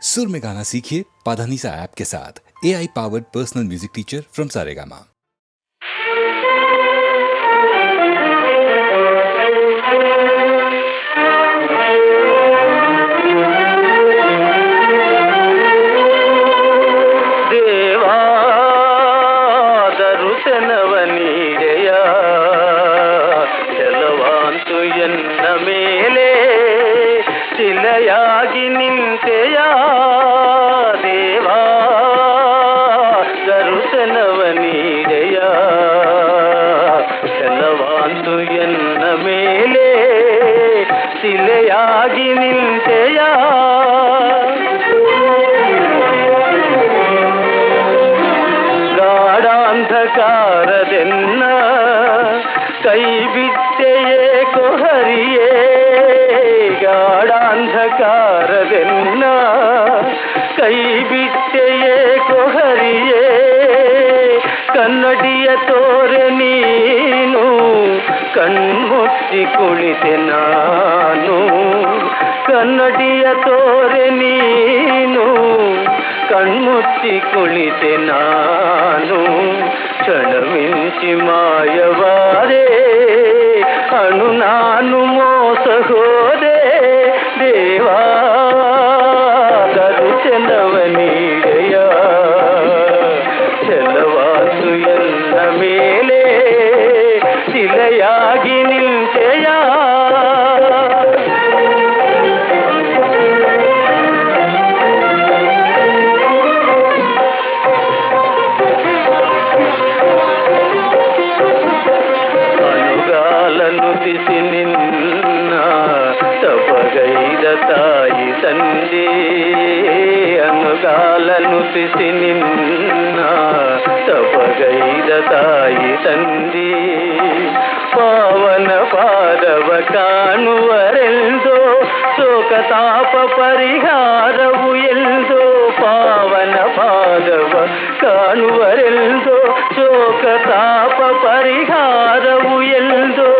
सुर में गाना सीखिए पाधानीसा ऐप के साथ। AI powered personal music teacher from Saregama. ಶಿಲೆಯಾಗಿ ನಿಂತೆಯ ದೇವಾ ದರ್ಶನವ ನೀಡೆಯ ಚಲವಾಂತು ಎನ್ನ ಮೇಲೆ ಶಿಲೆಯಾಗಿ ನಿಂತೆಯ ಗಾಢಾಂಧಕಾರದೆನ್ನ ಕೈ ಬಿಟ್ಟೆಯೇ ಕೊಹರಿಯೇ ಗಾಢಾಂಧಕಾರದೆನ್ನ ಕೈ ಬಿಟ್ಟೆಯೇ ಕೊಹರಿಯೇ ಕನ್ನಡಿಯ ತೋರೆ ನೀನು ಕಣ್ಮುಚ್ಚಿ ಕುಳಿತೆ ನಾನು ಕನ್ನಡಿಯ ತೋರೆ ನೀನು ಕಣ್ಮುಚ್ಚಿ ಕುಳಿತೆ ನಾನು ಕ್ಷಣಮಿಂಚಿ ಮಾಯವಾದೆ ಅಣು ನಾನು ಮೋಸ ಹೋದೆ ದೇವಾ ದರ್ಶನವ ನೀಡೆಯ ಚಲವಾಸು ಎನ್ನ ಮೇಲೆ ಶಿಲೆಯಾಗಿ ನಿಂತೆಯ ನುತಿಸಿ ನಿನ್ನ ತಪಗೈದ ತಾಯಿ ತಂದೆ ಅನುಗಾಲ ನುತಿಸಿ ನಿನ್ನ ತಪಗೈದ ತಾಯಿ ತಂದೆ ಪಾವನ ಪಾದವ ಕಾಣುವರೆಂದೋ ಶೋಕತಾಪ ಪರಿಹಾರವು ಎಲ್ದೋ ಪಾವನ ಪಾದವ ಕಾಣುವರೆಂದೋ ಶೋಕತಾಪ ಪರಿಹಾರವು ಎಲ್ದೋ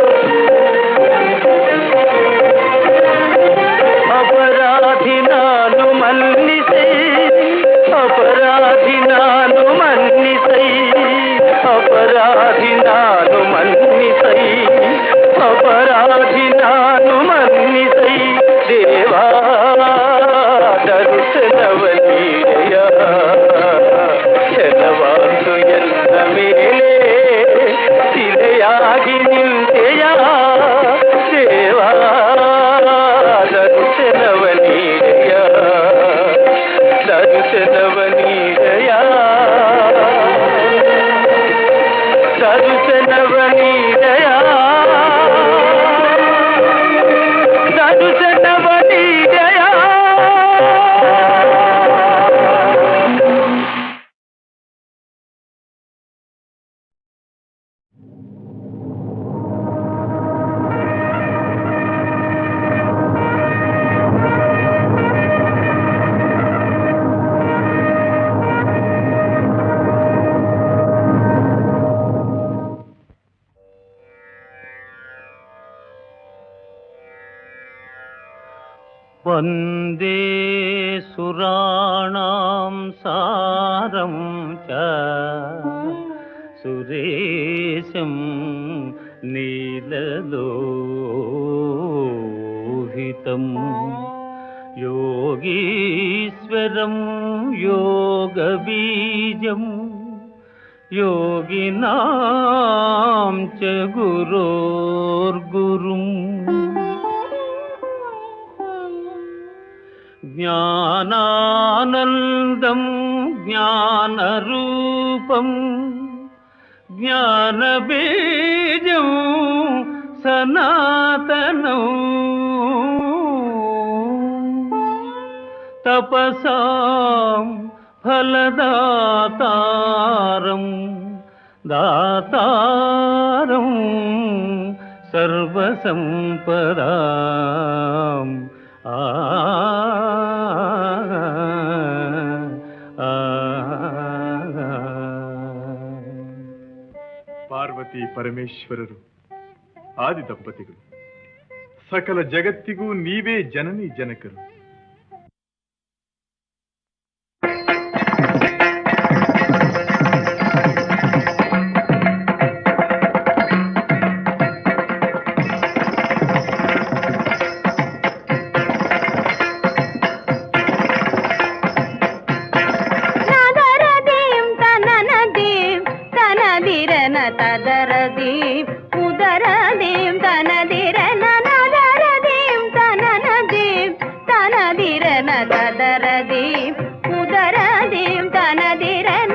ಅಪರಾಧಿ ನಾನು ಮನ್ನಿಸೈ ಅಪರಾಧಿ ನಾನು ಮನ್ನಿಸೈ ಅಪರಾಧಿ ನಾನು ಮನ್ನಿಸೈ ಅಪರಾಧಿ ನಾನು ಮನ್ನಿಸೈ ದೇವಾ ದರ್ಶನವ ನೀಡೆಯ ಚಲವಾಸು ಎನ್ನ ಮೇಲೆ ಶಿಲೆಯಾಗಿ ನಿಂತೆಯ ದೇವಾ ದರ್ಶನವ ನೀಡೆಯ ದರ್ಶನವ ನೀಡೆಯ ದರ್ಶನವ ನೀಡೆಯ ದರ್ಶನವ ನೀಡೆಯ वन्दे सुराणां सारं च सुरेशं नीललोहितं योगीश्वरं योगबीजं योगिनां च गुरोर्गुरुम् ज्ञानानन्दं ज्ञानरूपं ज्ञानबीजं सनातनं तपसां फलदातारं दातारं सर्वसम्पदाम् ಪಾರ್ವತಿ ಪರಮೇಶ್ವರರು ಆದಿ ದಂಪತಿಗಳು. ಸಕಲ ಜಗತ್ತಿಗೂ ನೀವೇ ಜನನಿ ಜನಕರು. ತದರದೀಂ ಉದರದೀಂ ತನದಿರನ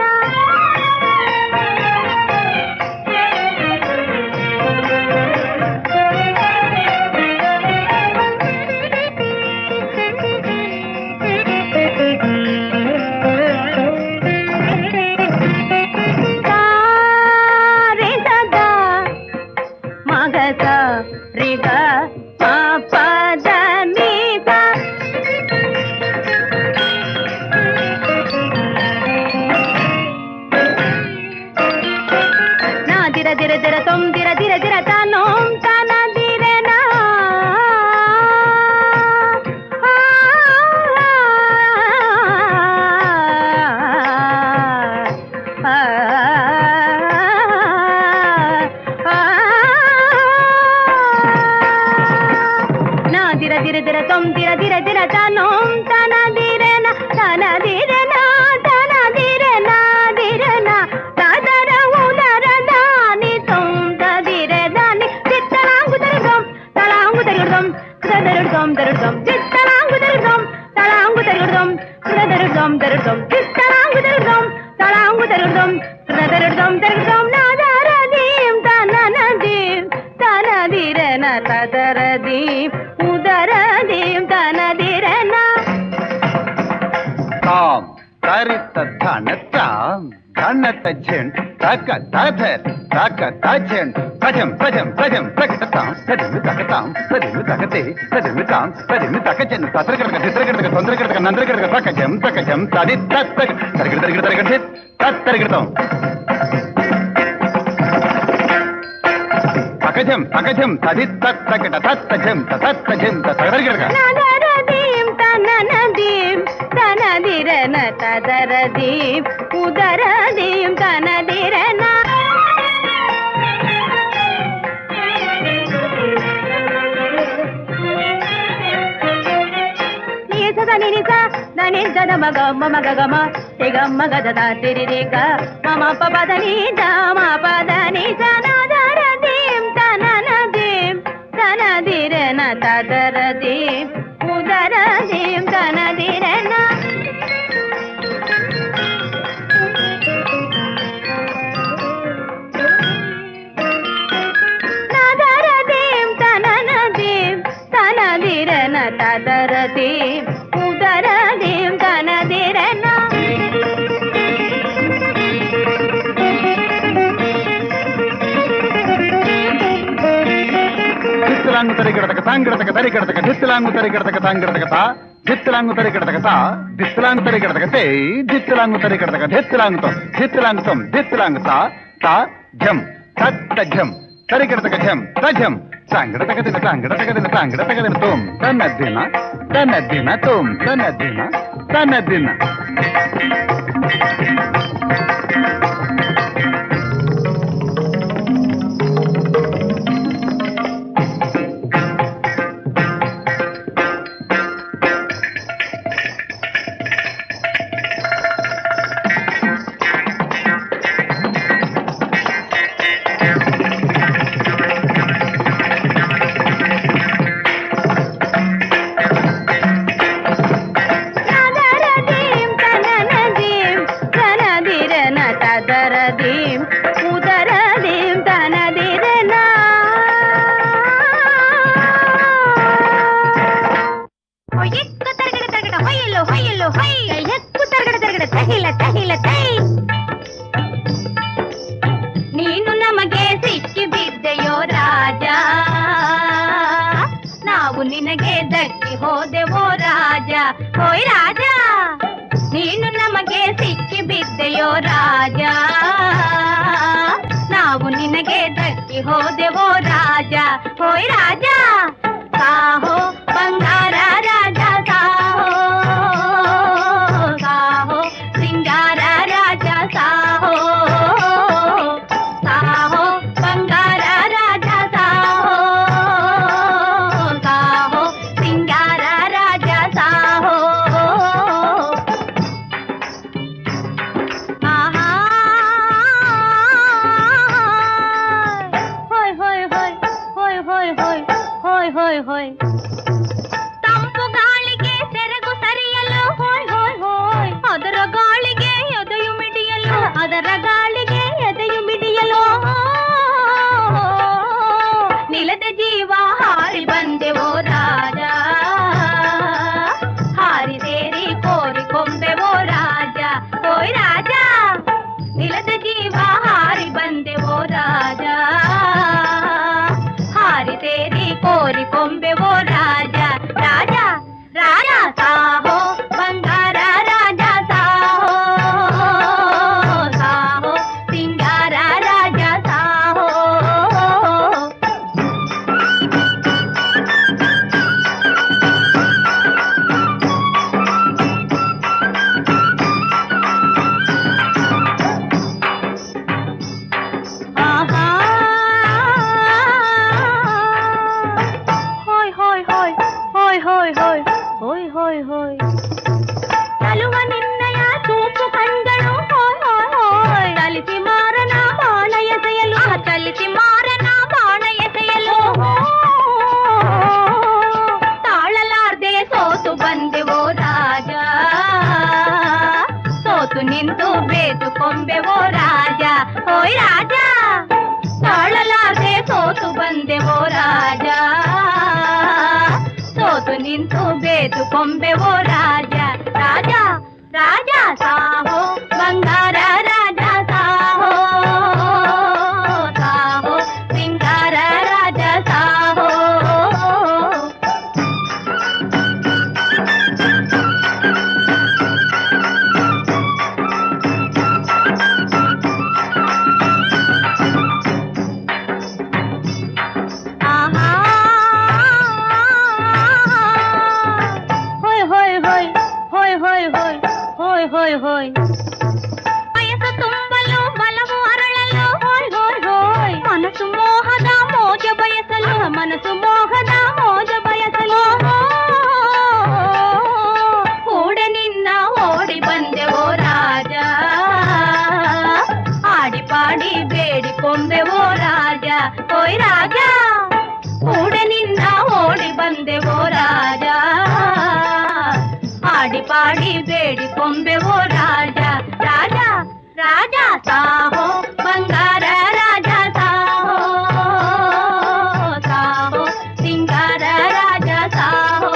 ಅದರ ಗಾಳಿಗೆ ಎದೆಯು ಮಿಡಿಯಲು ನಿಲದ ಜೀವ ಹಾರಿ ಬಂದೆವೋ ರಾಜ, ಹಾರಿ ಸೇರಿ ಕೋರಿ ಕೊಂಬೆವೋ ರಾಜ. ಓಯ್ ರಾಜ, ನಿಲದ ಜೀವ ಹಾರಿ ಬಂದೆವೋ ರಾಜ, ಹಾರಿ ಸೇರಿ ಕೋರಿ ಕೊಂಬೆವೋ ರಾಜ. ರಾಜ ರಾಜ ಸಾಹೋ ಬಂಗಾರ ರಾಜ ಸಾಹೋ, ಸಾಹೋ ಸಿಂಗಾರ ರಾಜ ಸಾಹೋ. ಆಹಾ ಹೋಯ್ ಹೋಯ್ ಹೋಯ್ ಹೋಯ್ ಹೋಯ್ ಹೋಯ್ ಹೋಯ್ ಹೋಯ್ ಹೋಯ್ ಚಲುವ ನಿನ್ನಯ ಚೂಪು ಕಂಗಳು ಹೋಯ್ ಹೋಯ್ ಹೋಯ್ ಚಲಿಸಿ ಮಾರನ ಬಾಣ ಎಸೆಯಲು, ಚಲಿಸಿ ಮಾರನ ಬಾಣ ಎಸೆಯಲು ತಾಳಲಾರ್ದೆ ಸೋತು ಬಂದೆವೋ ರಾಜ, ಸೋತು ನಿಂತು ಬೇತು ಕೊಂಬೆವೋ ರಾಜ. ಓಯ್ ರಾಜ, ತಾಳಲಾರ್ದೆ ಸೋತು ಬಂದೆವೋ ರಾಜ, ಸೋತು ನಿಂತು ಬೇತು ಕೊಂಬೆವೋ ರಾಜ. ರಾಜ ರಾಜ ಸಾಹೋ ಬಂಗಾರ ರಾಜ ಸಾಹೋ, ಸಾಹೋ ಸಿಂಗಾರ ರಾಜ ಸಾಹೋ. ಆಹಾ ಹೋಯ್ ಹೋಯ್ ಹೋಯ್ ಹೋಯ್ ಹೋಯ್ ಹೋಯ್ ಹೋಯ್ ಹೋಯ್ ಹೋಯ್ ವಯಸ್ಸು ತುಂಬಲು ಬಲವು ಅರಳಲು ಹೋಯ್ ಹೋಯ್ ಹೋಯ್ ಮನಸ್ಸು ಮೋಹದ ಮೋಜ ಬಯಸಲು, ಮನಸ್ಸು ಮೋಹದ ಮೋಜ ಬಯಸಲು ಕೂಡ ನಿನ್ನ ಓಡಿ ಬಂದೆವೋ ರಾಜ, ಆಡಿ ಪಾಡಿ ಬೇಡಿ ಕೊಂಬೆವೋ ರಾಜ. ಓಯ್ ರಾಜ, ಕೂಡ ನಿನ್ನ ಓಡಿ ಬಂದೆವೋ ರಾಜ, ಆಡಿ ಪಾಡಿ ಬೇಡಿ ಕೊಂಬೆವೋ ರಾಜ. ರಾಜ ರಾಜ ಸಾಹೋ ಬಂಗಾರ ರಾಜ ಸಾಹೋ, ಸಾಹೋ ಸಿಂಗಾರ ರಾಜ ಸಾಹೋ.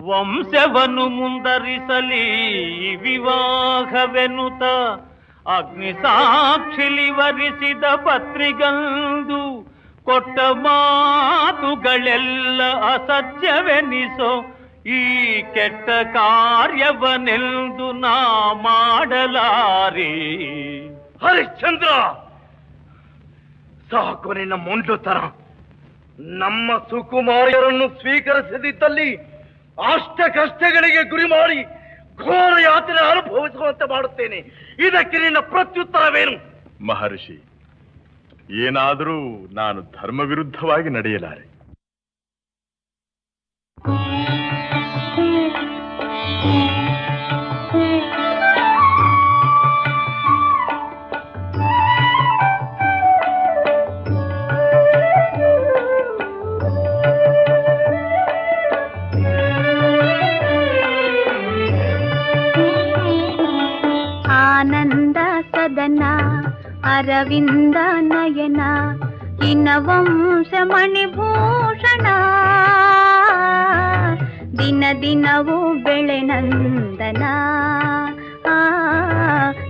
ವಂಶವನ್ನು ಮುಂದರಿಸಲಿ ವಿವಾಹವೆನುತ ಅಗ್ನಿ ಸಾಕ್ಷಿಲಿ ವರಿಸಿದ ಪತ್ರಿಗಂದು ಕೊಟ್ಟ ಮಾತುಗಳೆಲ್ಲ ಅಸತ್ಯವೆನಿಸೋ ಈ ಕೆಟ್ಟ ಕಾರ್ಯವನೆಂದು ನಾ ಮಾಡಲಾರೆ. ಹರಿಶ್ಚಂದ್ರ, ಸಾಕು ನಿನ್ನ ಮೊಂಡುತನ. ನಮ್ಮ ಸುಕುಮಾರಿಯರನ್ನು ಸ್ವೀಕರಿಸದಿದ್ದಲ್ಲಿ ಅಷ್ಟ ಕಷ್ಟಗಳಿಗೆ ಗುರಿ ಮಾಡಿ ಘೋರ ಯಾತ್ರೆ ಅನುಭವಿಸುವಂತೆ ಮಾಡುತ್ತೇನೆ. ಇದಕ್ಕೆ ನಿನ್ನ ಪ್ರತ್ಯುತ್ತರವೇನು? ಮಹರ್ಷಿ, ಏನಾದರೂ ನಾನು ಧರ್ಮ ವಿರುದ್ಧವಾಗಿ ನಡೆಯಲಾರೆ. ಆನಂದ ಸದನ ಅರವಿಂದ ನಯನ ಇನವಂಶ ಮಣಿಭೂಷಣ ದಿನ ದಿನವೂ ಬೆಳೆನಂದನ,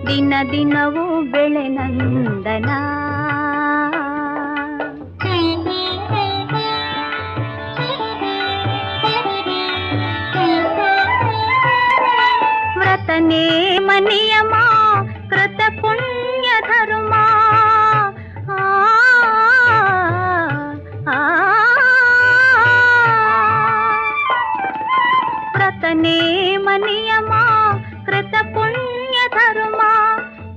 ದಿನ ದಿನವೂ ಬೆಳೆನಂದನ. ವ್ರತನೇ ಮನಿಯಮ ಕೃತ ಪುಣ್ಯ ಧರ್ಮ, ವ್ರತನೇ ಮನಿಯಮ ಕೃತ ಪುಣ್ಯ ಧರ್ಮ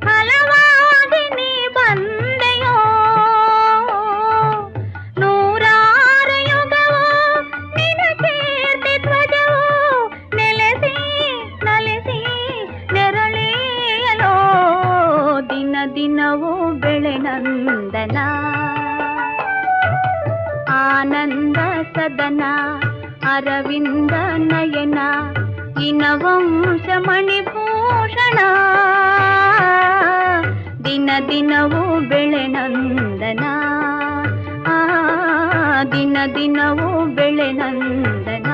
ಫಲವಾಗಿ ನೀ ಬಂದೆಯೋ. ನೂರಾರು ಯುಗವೋ ನಿನ ಕೀರ್ತಿ ಧ್ವಜವೋ ನೆಲೆಸಿ ನಲಿಸಿ ನೆರಳಿಯಲೋ ದಿನ ದಿನವೂ ಬೆಳೆ ನಂದನ ಆನಂದ ಸದನ ಅರವಿಂದ ನಯನ ಇನವಂಶ ಮಣಿಭೂಷಣ ದಿನ ದಿನವೂ ಬೆಳೆ ನಂದನ ದಿನ ದಿನವೂ ಬೆಳೆ ನಂದನ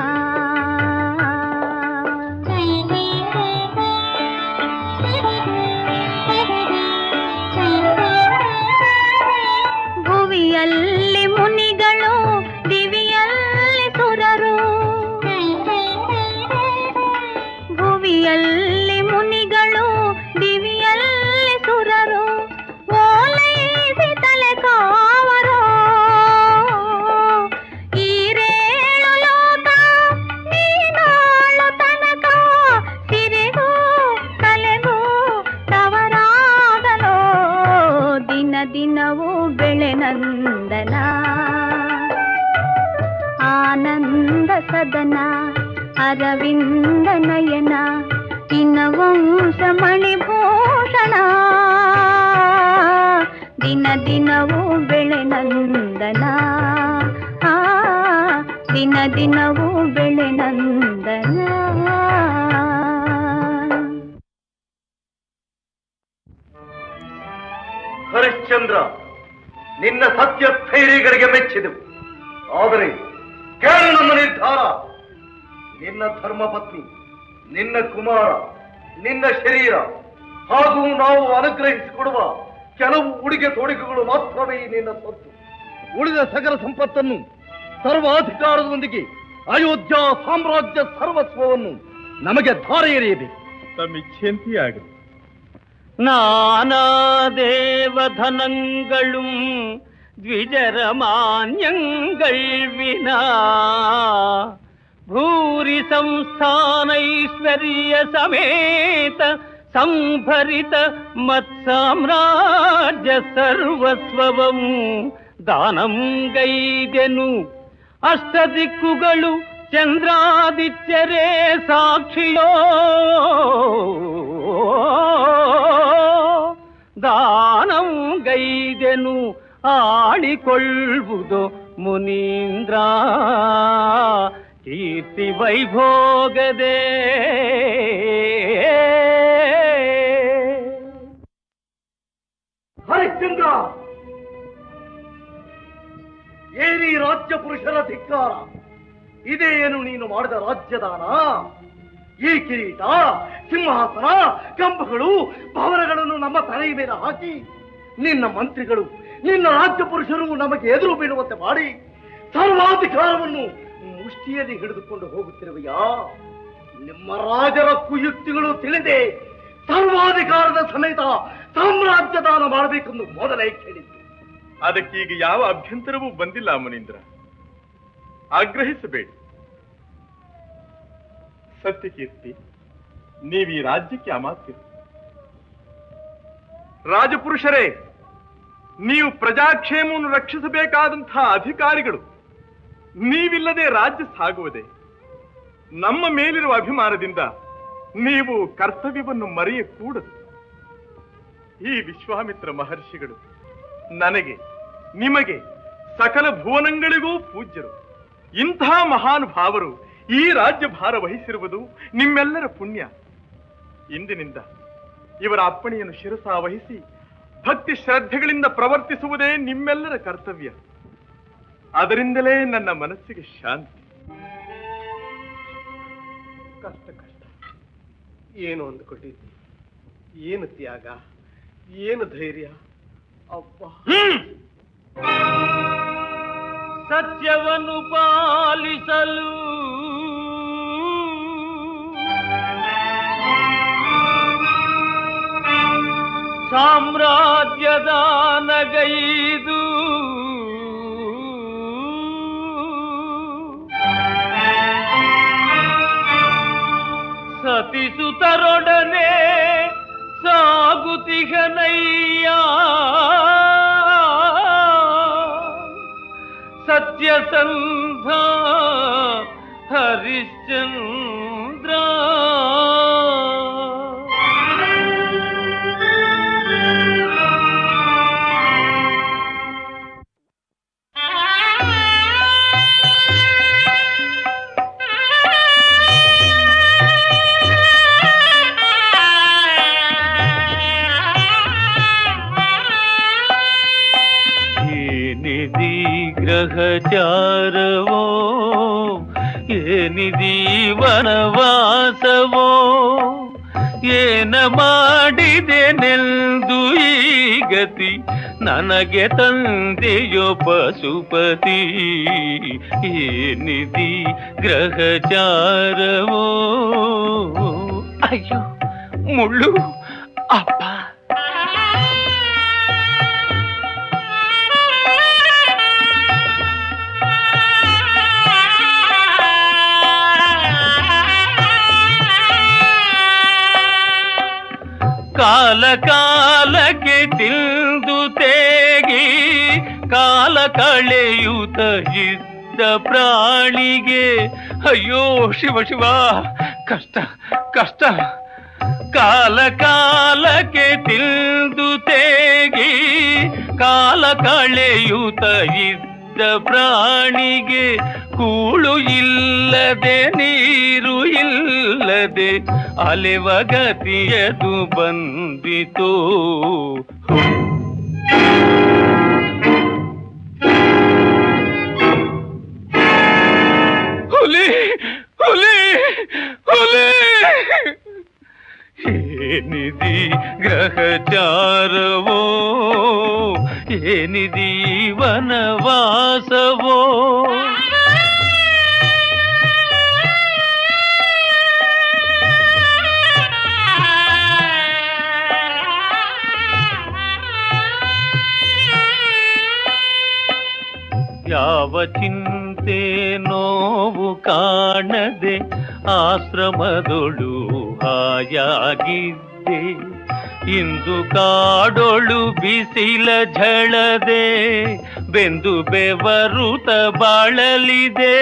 ಭುವಿಯಲ್ಲಿ ಮುನಿಗಳು ದಿವಿಯಲ್ಲಿ ಸುರರು ಭುವಿಯಲ್ಲಿ ಮುನಿಗಳು ದಿವಿಯಲ್ಲಿ ಸುರರು ಓಲೈಸಿ ತಲೆ ಕಾವರು ಈರೇಳು ಲೋಕ ನೀನಾಳು ತನಕ ಸಿರಿಗೂ ತಲೆಗೂ ತವರಾಗಲೋ ದಿನ ದಿನವೂ ಬೆಳೆ ನಂದನ ಆನಂದ ಸದನ ಅರವಿಂದ ನಯನ ಇನವಂಶ ಮಣಿಭೂಷಣ ದಿನ ದಿನವೂ ಬೆಳೆ ನಂದನ ದಿನ ದಿನವೂ ಬೆಳೆ ನಂದನ ಹರಿಶ್ಚಂದ್ರ, ನಿನ್ನ ಸತ್ಯ ಸ್ಥೈರ್ಯಗಳಿಗೆ ಮೆಚ್ಚಿದೆವು. ಆದರೆ ಕೇಳು ನಮ್ಮ ನಿರ್ಧಾರ. ನಿನ್ನ ಧರ್ಮಪತ್ನಿ, ನಿನ್ನ ಕುಮಾರ, ನಿನ್ನ ಶರೀರ ಹಾಗೂ ನಾವು ಅನುಗ್ರಹಿಸಿಕೊಡುವ ಕೆಲವು ಉಡುಗೆ ತೊಡುಗೆಗಳು ಮಾತ್ರವೇ ನಿನ್ನ ಸ್ವತ್ತು. ಉಳಿದ ಸಕಲ ಸಂಪತ್ತನ್ನು ಸರ್ವಾಧಿಕಾರದೊಂದಿಗೆ ಅಯೋಧ್ಯ ಸಾಮ್ರಾಜ್ಯ ಸರ್ವಸ್ವವನ್ನು ನಮಗೆ ಧಾರೆ ಎರೆಯಬೇಕು. ತಮ್ಮಿಚ್ಛೆಯಂತೆಯೇ ಆಗಲಿ. நானா தேவதனங்களும் த்விஜரமான்யங்கள் வினா பூரி ಸಂಸ್ಥಾನೈಶ್ವರ್ಯ ಸಮೇತ ಸಂಭರಿತ ಮತ್ಸಾಮ್ರಾಜ್ಯ ಸರ್ವಸ್ವವಂ ದಾನಂ ಗೈದೆನು ಅಷ್ಟದಿಕ್ಕುಗಳು ಚಂದ್ರಾದಿತ್ಯರೇ ಸಾಕ್ಷಿಯೋ ದಾನಂ ಗೈದೆನು ಆಳಿಕೊಳ್ಳುವುದು ಮುನೀಂದ್ರ ಕೀರ್ತಿ ವೈಭೋಗದೇ ಹರಿಶ್ಚಂದ್ರ, ಏನಿ ರಾಜ್ಯ ಪುರುಷರ ಧಿಕ್ಕಾರ. ಇದೇನು ನೀನು ಮಾಡಿದ ರಾಜ್ಯದಾನ? ಈ ಕಿರೀಟ, ಸಿಂಹಾಸನ, ಕಂಬಗಳು, ಭವನಗಳನ್ನು ನಮ್ಮ ತಲೆಯ ಮೇಲೆ ಹಾಕಿ ನಿನ್ನ ಮಂತ್ರಿಗಳು, ನಿನ್ನ ರಾಜ್ಯ ಪುರುಷರು ನಮಗೆ ಎದುರು ಬೀಳುವಂತೆ ಮಾಡಿ ಸರ್ವಾಧಿಕಾರವನ್ನು ಮುಷ್ಟಿಯಲ್ಲಿ ಹಿಡಿದುಕೊಂಡು ಹೋಗುತ್ತಿರುವೆಯಾ? ನಿಮ್ಮ ರಾಜರ ಕುಯುಕ್ತಿಗಳು ತಿಳಿದೆ ಸರ್ವಾಧಿಕಾರದ ಸಮೇತ ಸಾಮ್ರಾಜ್ಯದಾನ ಮಾಡಬೇಕೆಂದು ಮೊದಲೇ ಕೇಳಿದ್ದು. ಅದಕ್ಕೀಗ ಯಾವ ಅಭ್ಯಂತರವೂ ಬಂದಿಲ್ಲ ಮುನೀಂದ್ರ. ಆಗ್ರಹಿಸಬೇಡಿ. ಸತ್ಯಕೀರ್ತಿ, ನೀವೀ ರಾಜ್ಯಕ್ಕೆ ಅಮಾತ್ಯರು. ರಾಜಪುರುಷರೇ, ನೀವು ಪ್ರಜಾಕ್ಷೇಮವನ್ನು ರಕ್ಷಿಸಬೇಕಾದಂತಹ ಅಧಿಕಾರಿಗಳು. ನೀವಿಲ್ಲದೆ ರಾಜ್ಯ ಸಾಗುವುದೇ? ನಮ್ಮ ಮೇಲಿರುವ ಅಭಿಮಾನದಿಂದ ನೀವು ಕರ್ತವ್ಯವನ್ನು ಮರೆಯಕೂಡದು. ಈ ವಿಶ್ವಾಮಿತ್ರ ಮಹರ್ಷಿಗಳು ನನಗೆ, ನಿಮಗೆ, ಸಕಲ ಭುವನಗಳಿಗೂ ಪೂಜ್ಯರು. ಇಂಥ ಮಹಾನುಭಾವರು ಈ ರಾಜ್ಯ ಭಾರ ವಹಿಸಿರುವುದು ನಿಮ್ಮೆಲ್ಲರ ಪುಣ್ಯ. ಇಂದಿನಿಂದ ಇವರ ಅಪ್ಪಣೆಯನ್ನು ಶಿರಸಾವಹಿಸಿ ಭಕ್ತಿ ಶ್ರದ್ಧೆಗಳಿಂದ ಪ್ರವರ್ತಿಸುವುದೇ ನಿಮ್ಮೆಲ್ಲರ ಕರ್ತವ್ಯ. ಅದರಿಂದಲೇ ನನ್ನ ಮನಸ್ಸಿಗೆ ಶಾಂತಿ. ಕಷ್ಟ ಕಷ್ಟ, ಏನು ಅಂದುಕೊಟ್ಟಿದ್ದಿ? ಏನು ತ್ಯಾಗ, ಏನು ಧೈರ್ಯ! ಅಪ್ಪ, ಸತ್ಯವನ್ನು ಪಾಲಿಸಲು ಸಾಮ್ರಾಜ್ಯದ ನಗೈದು ಸತಿಸುತರೊಡನೆ ಸಾಗುತಿಗನಯ್ಯ ಸತ್ಯಸಂಧ ಹರಿಶ್ಚಂದ್ರ. ಗ್ರಹಚಾರವೋ ಏನಿದೀ ವನವಾಸವೋ ಏನ ಮಾಡಿದೆನೆಂದು ಈ ಗತಿ ನನಗೆ ತಂದೆಯೋ ಪಶುಪತಿ ಏನಿದಿ ಗ್ರಹಚಾರವೋ ಅಯ್ಯೋ ಮುಳ್ಳು ಅಪ್ಪ ಕಾಲ ಕಾಲಕ್ಕೆ ತಿಂದು ತೇಗಿ ಕಾಲ ಕಳೆಯುತ್ತ ಇದ್ದ ಪ್ರಾಣಿಗೆ ಅಯ್ಯೋ ಶಿವ ಶಿವ ಕಷ್ಟ ಕಷ್ಟ ಕಾಲ ಕಾಲಕ್ಕೆ ತಿಂದು ತೇಗಿ ಕಾಲ ಕಳೆಯುತ್ತ ಇದ್ದ ಪ್ರಾಣಿಗೆ ಕೂಳು ಇಲ್ಲದೆ ನೀರು ಇಲ್ಲದೆ ಅಲೆವ ಗತಿಯದು ಬಂದಿತು ಹುಲಿ ಹುಲಿ ಹುಲಿ ಏನಿದಿ ಗ್ರಹಚಾರವೋ ಏನಿದಿ ವನವಾಸವೋ ಯಾವ ಚಿಂತೆ ನೋವು ಕಾಣದೆ ಆಶ್ರಮದೊಳು ಹಾಯಾಗಿದ್ದೆ ಇಂದು ಕಾಡೊಳು ಬಿಸಿಲ ಝಳದೆ ಬೆಂದು ಬೆವರುತ ಬಾಳಲಿದೆ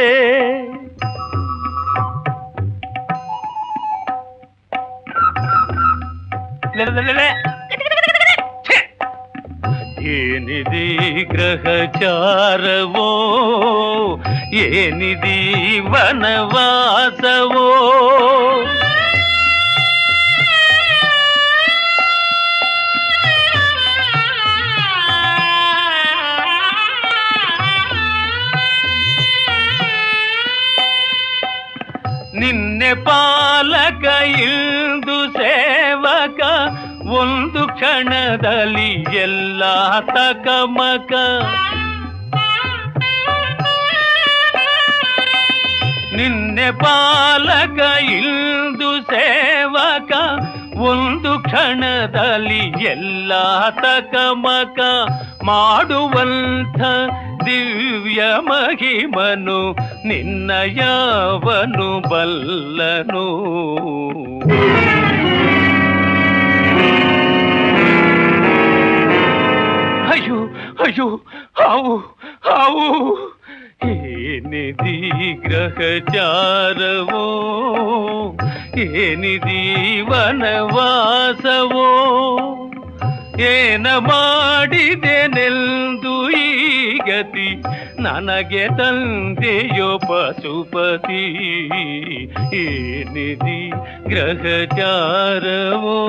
ಏನಿದಿ ಗ್ರಹಚಾರವೋ ಏನಿದಿ ವನವಾಸವೋ ನಿನ್ನೆ ಪಾಲಕ ಇಂದು ಸೇವಕ ಒಂದು ಕ್ಷಣದಲ್ಲಿ ಎಲ್ಲ ತಕಮಕ ನಿನ್ನೆ ಪಾಲಕ ಇಂದು ಸೇವಕ ಒಂದು ಕ್ಷಣದಲ್ಲಿ ಎಲ್ಲ ತಕಮಕ ಮಾಡುವಂಥ ದಿವ್ಯ ಮಹಿಮನು ನಿನ್ನ ಯಾವನು ಬಲ್ಲನು ಅಯ್ಯೋ ಅಯ್ಯೋ ಹಾವು ಹಾವು ಏನಿದಿ ಗ್ರಹಚಾರವೋ ಏನಿದಿ ವನವಾಸವೋ ಏನ ಮಾಡಿದೆನೆಂದು ಈ ಗತಿ ನನಗೆ ತಂದೆಯೋ ಪಶುಪತಿ ಏನಿದಿ ಗ್ರಹಚಾರವೋ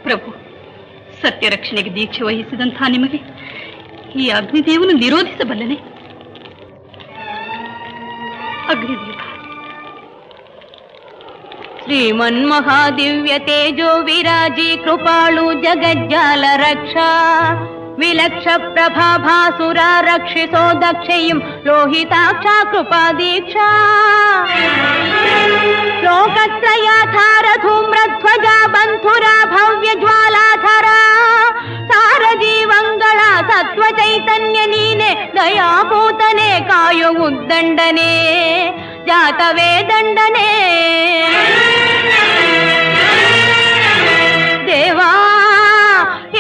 ಪ್ರಭು, ಸತ್ಯ ರಕ್ಷಣೆಗೆ ದೀಕ್ಷೆ ವಹಿಸಿದಂತಹ ನಿಮಗೆ ಈ ಅಗ್ನಿದೇವನು ನಿರೋಧಿಸಬಲ್ಲನೆ? ಅಗ್ನಿದೇವ ಶ್ರೀಮನ್ಮಹಾದಿವ್ಯ ತೇಜೋ ವಿರಾಜಿ ಕೃಪಾಳು ಜಗಜ್ಜಾಲ ರಕ್ಷಾ ವಿಲಕ್ಷ ಪ್ರಭಾಭಾಸುರ ರಕ್ಷಿಸೋ ದಕ್ಷೆಯಂ ಲೋಹಿತಾಕ್ಷ ಕೃಪಾ ದೀಕ್ಷಾ ಲೋಕತ್ರಯಾಧಾರ ಧೂಮ್ರಧ್ವಜ ಬಂಧುರ ಭವ್ಯ ಜ್ವಾಲಾಧರ ಸಾರ ಜೀವಂಗಳ ಸತ್ವ ಚೈತನ್ಯ ನೀನೆ ದಯಾಭೂತನೆ ಕಾಯು ಉದ್ದಂಡನೆ ಜಾತವೇ ದಂಡನೆ ದೇವಾ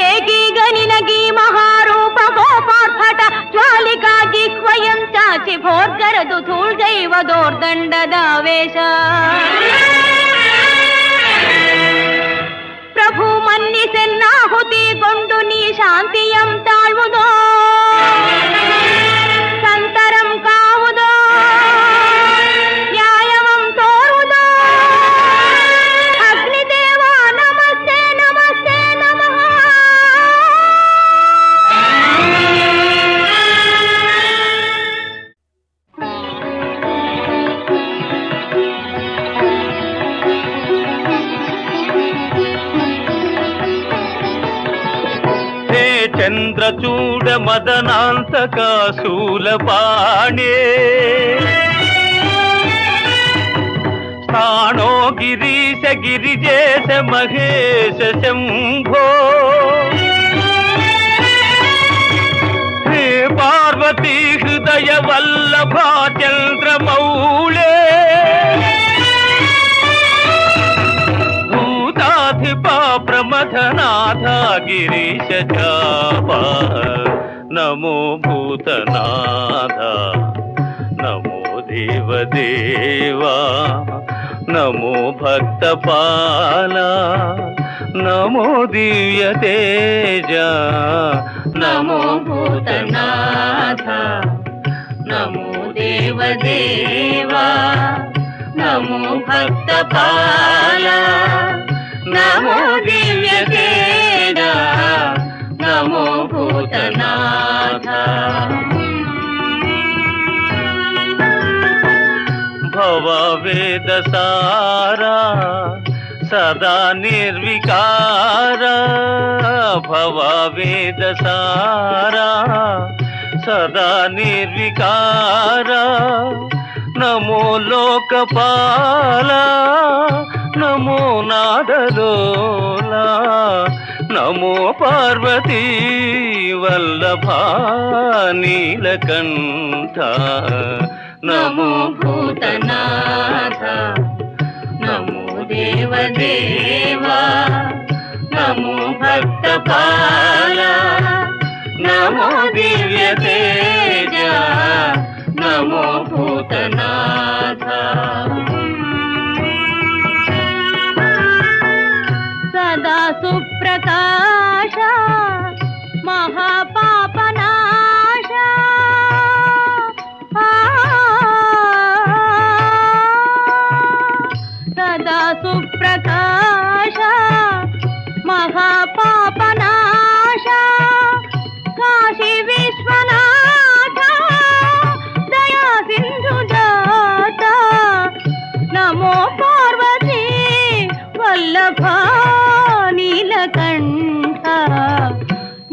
ಏಕೀಗ ನಿನಗೀ ಮಹಾರೂಪ ಗೋಪಾರ್ಭಟ ಜ್ವಾಲಿಕಾ ಜಿಹ್ವಯಂ ಚಾಚಿ ಭೋರ್ಗರದು ಧೂಳ್ಜೈವ ದೋರ್ದಂಡದಾವೇಶ ಪ್ರಭು ಮನ್ನಿಸೆನ್ನಾಹುತಿಗೊಂಡು ನೀ ಶಾಂತಿಯಂ ತಾಳ್ವುದೋ చంద్రచూడ మదనాంతక శూలపాణే స్థాణో గిరీశ గిరిజేశ మహేశ శంభో హే పార్వతీ హృదయ వల్లభా చంద్రమౌళే భూతాధిపా ప్రమథనాథ గిరీశ చాపా నమో భూతనాథ నమో దేవదేవా నమో భక్తపాల నమో దివ్య తేజ నమో భూతనాథ నమో దేవదేవా నమో భక్తపాల నమో దివ్య తేజ నమో భూతనాథ భవ వేద సారా సదా నిర్వికార భవ వేద సారా సదా నిర్వికార నమో లోకపాల నమో నాదలోలా నమో పార్వతీ వల్లభా నీలకంఠ నమో భూతనాథ నమో దేవదేవా నమో భక్తపాల నమో దివ్య తేజ నమో భూతనాథ సదా సుప్రకాశ మహాపాపనాశ సదా సుప్రకాశ మహాపాపనాశ కాశీ విశ్వనాథ దయా సింధు దాత నమో పార్వతీ వల్లభ నీలకంఠ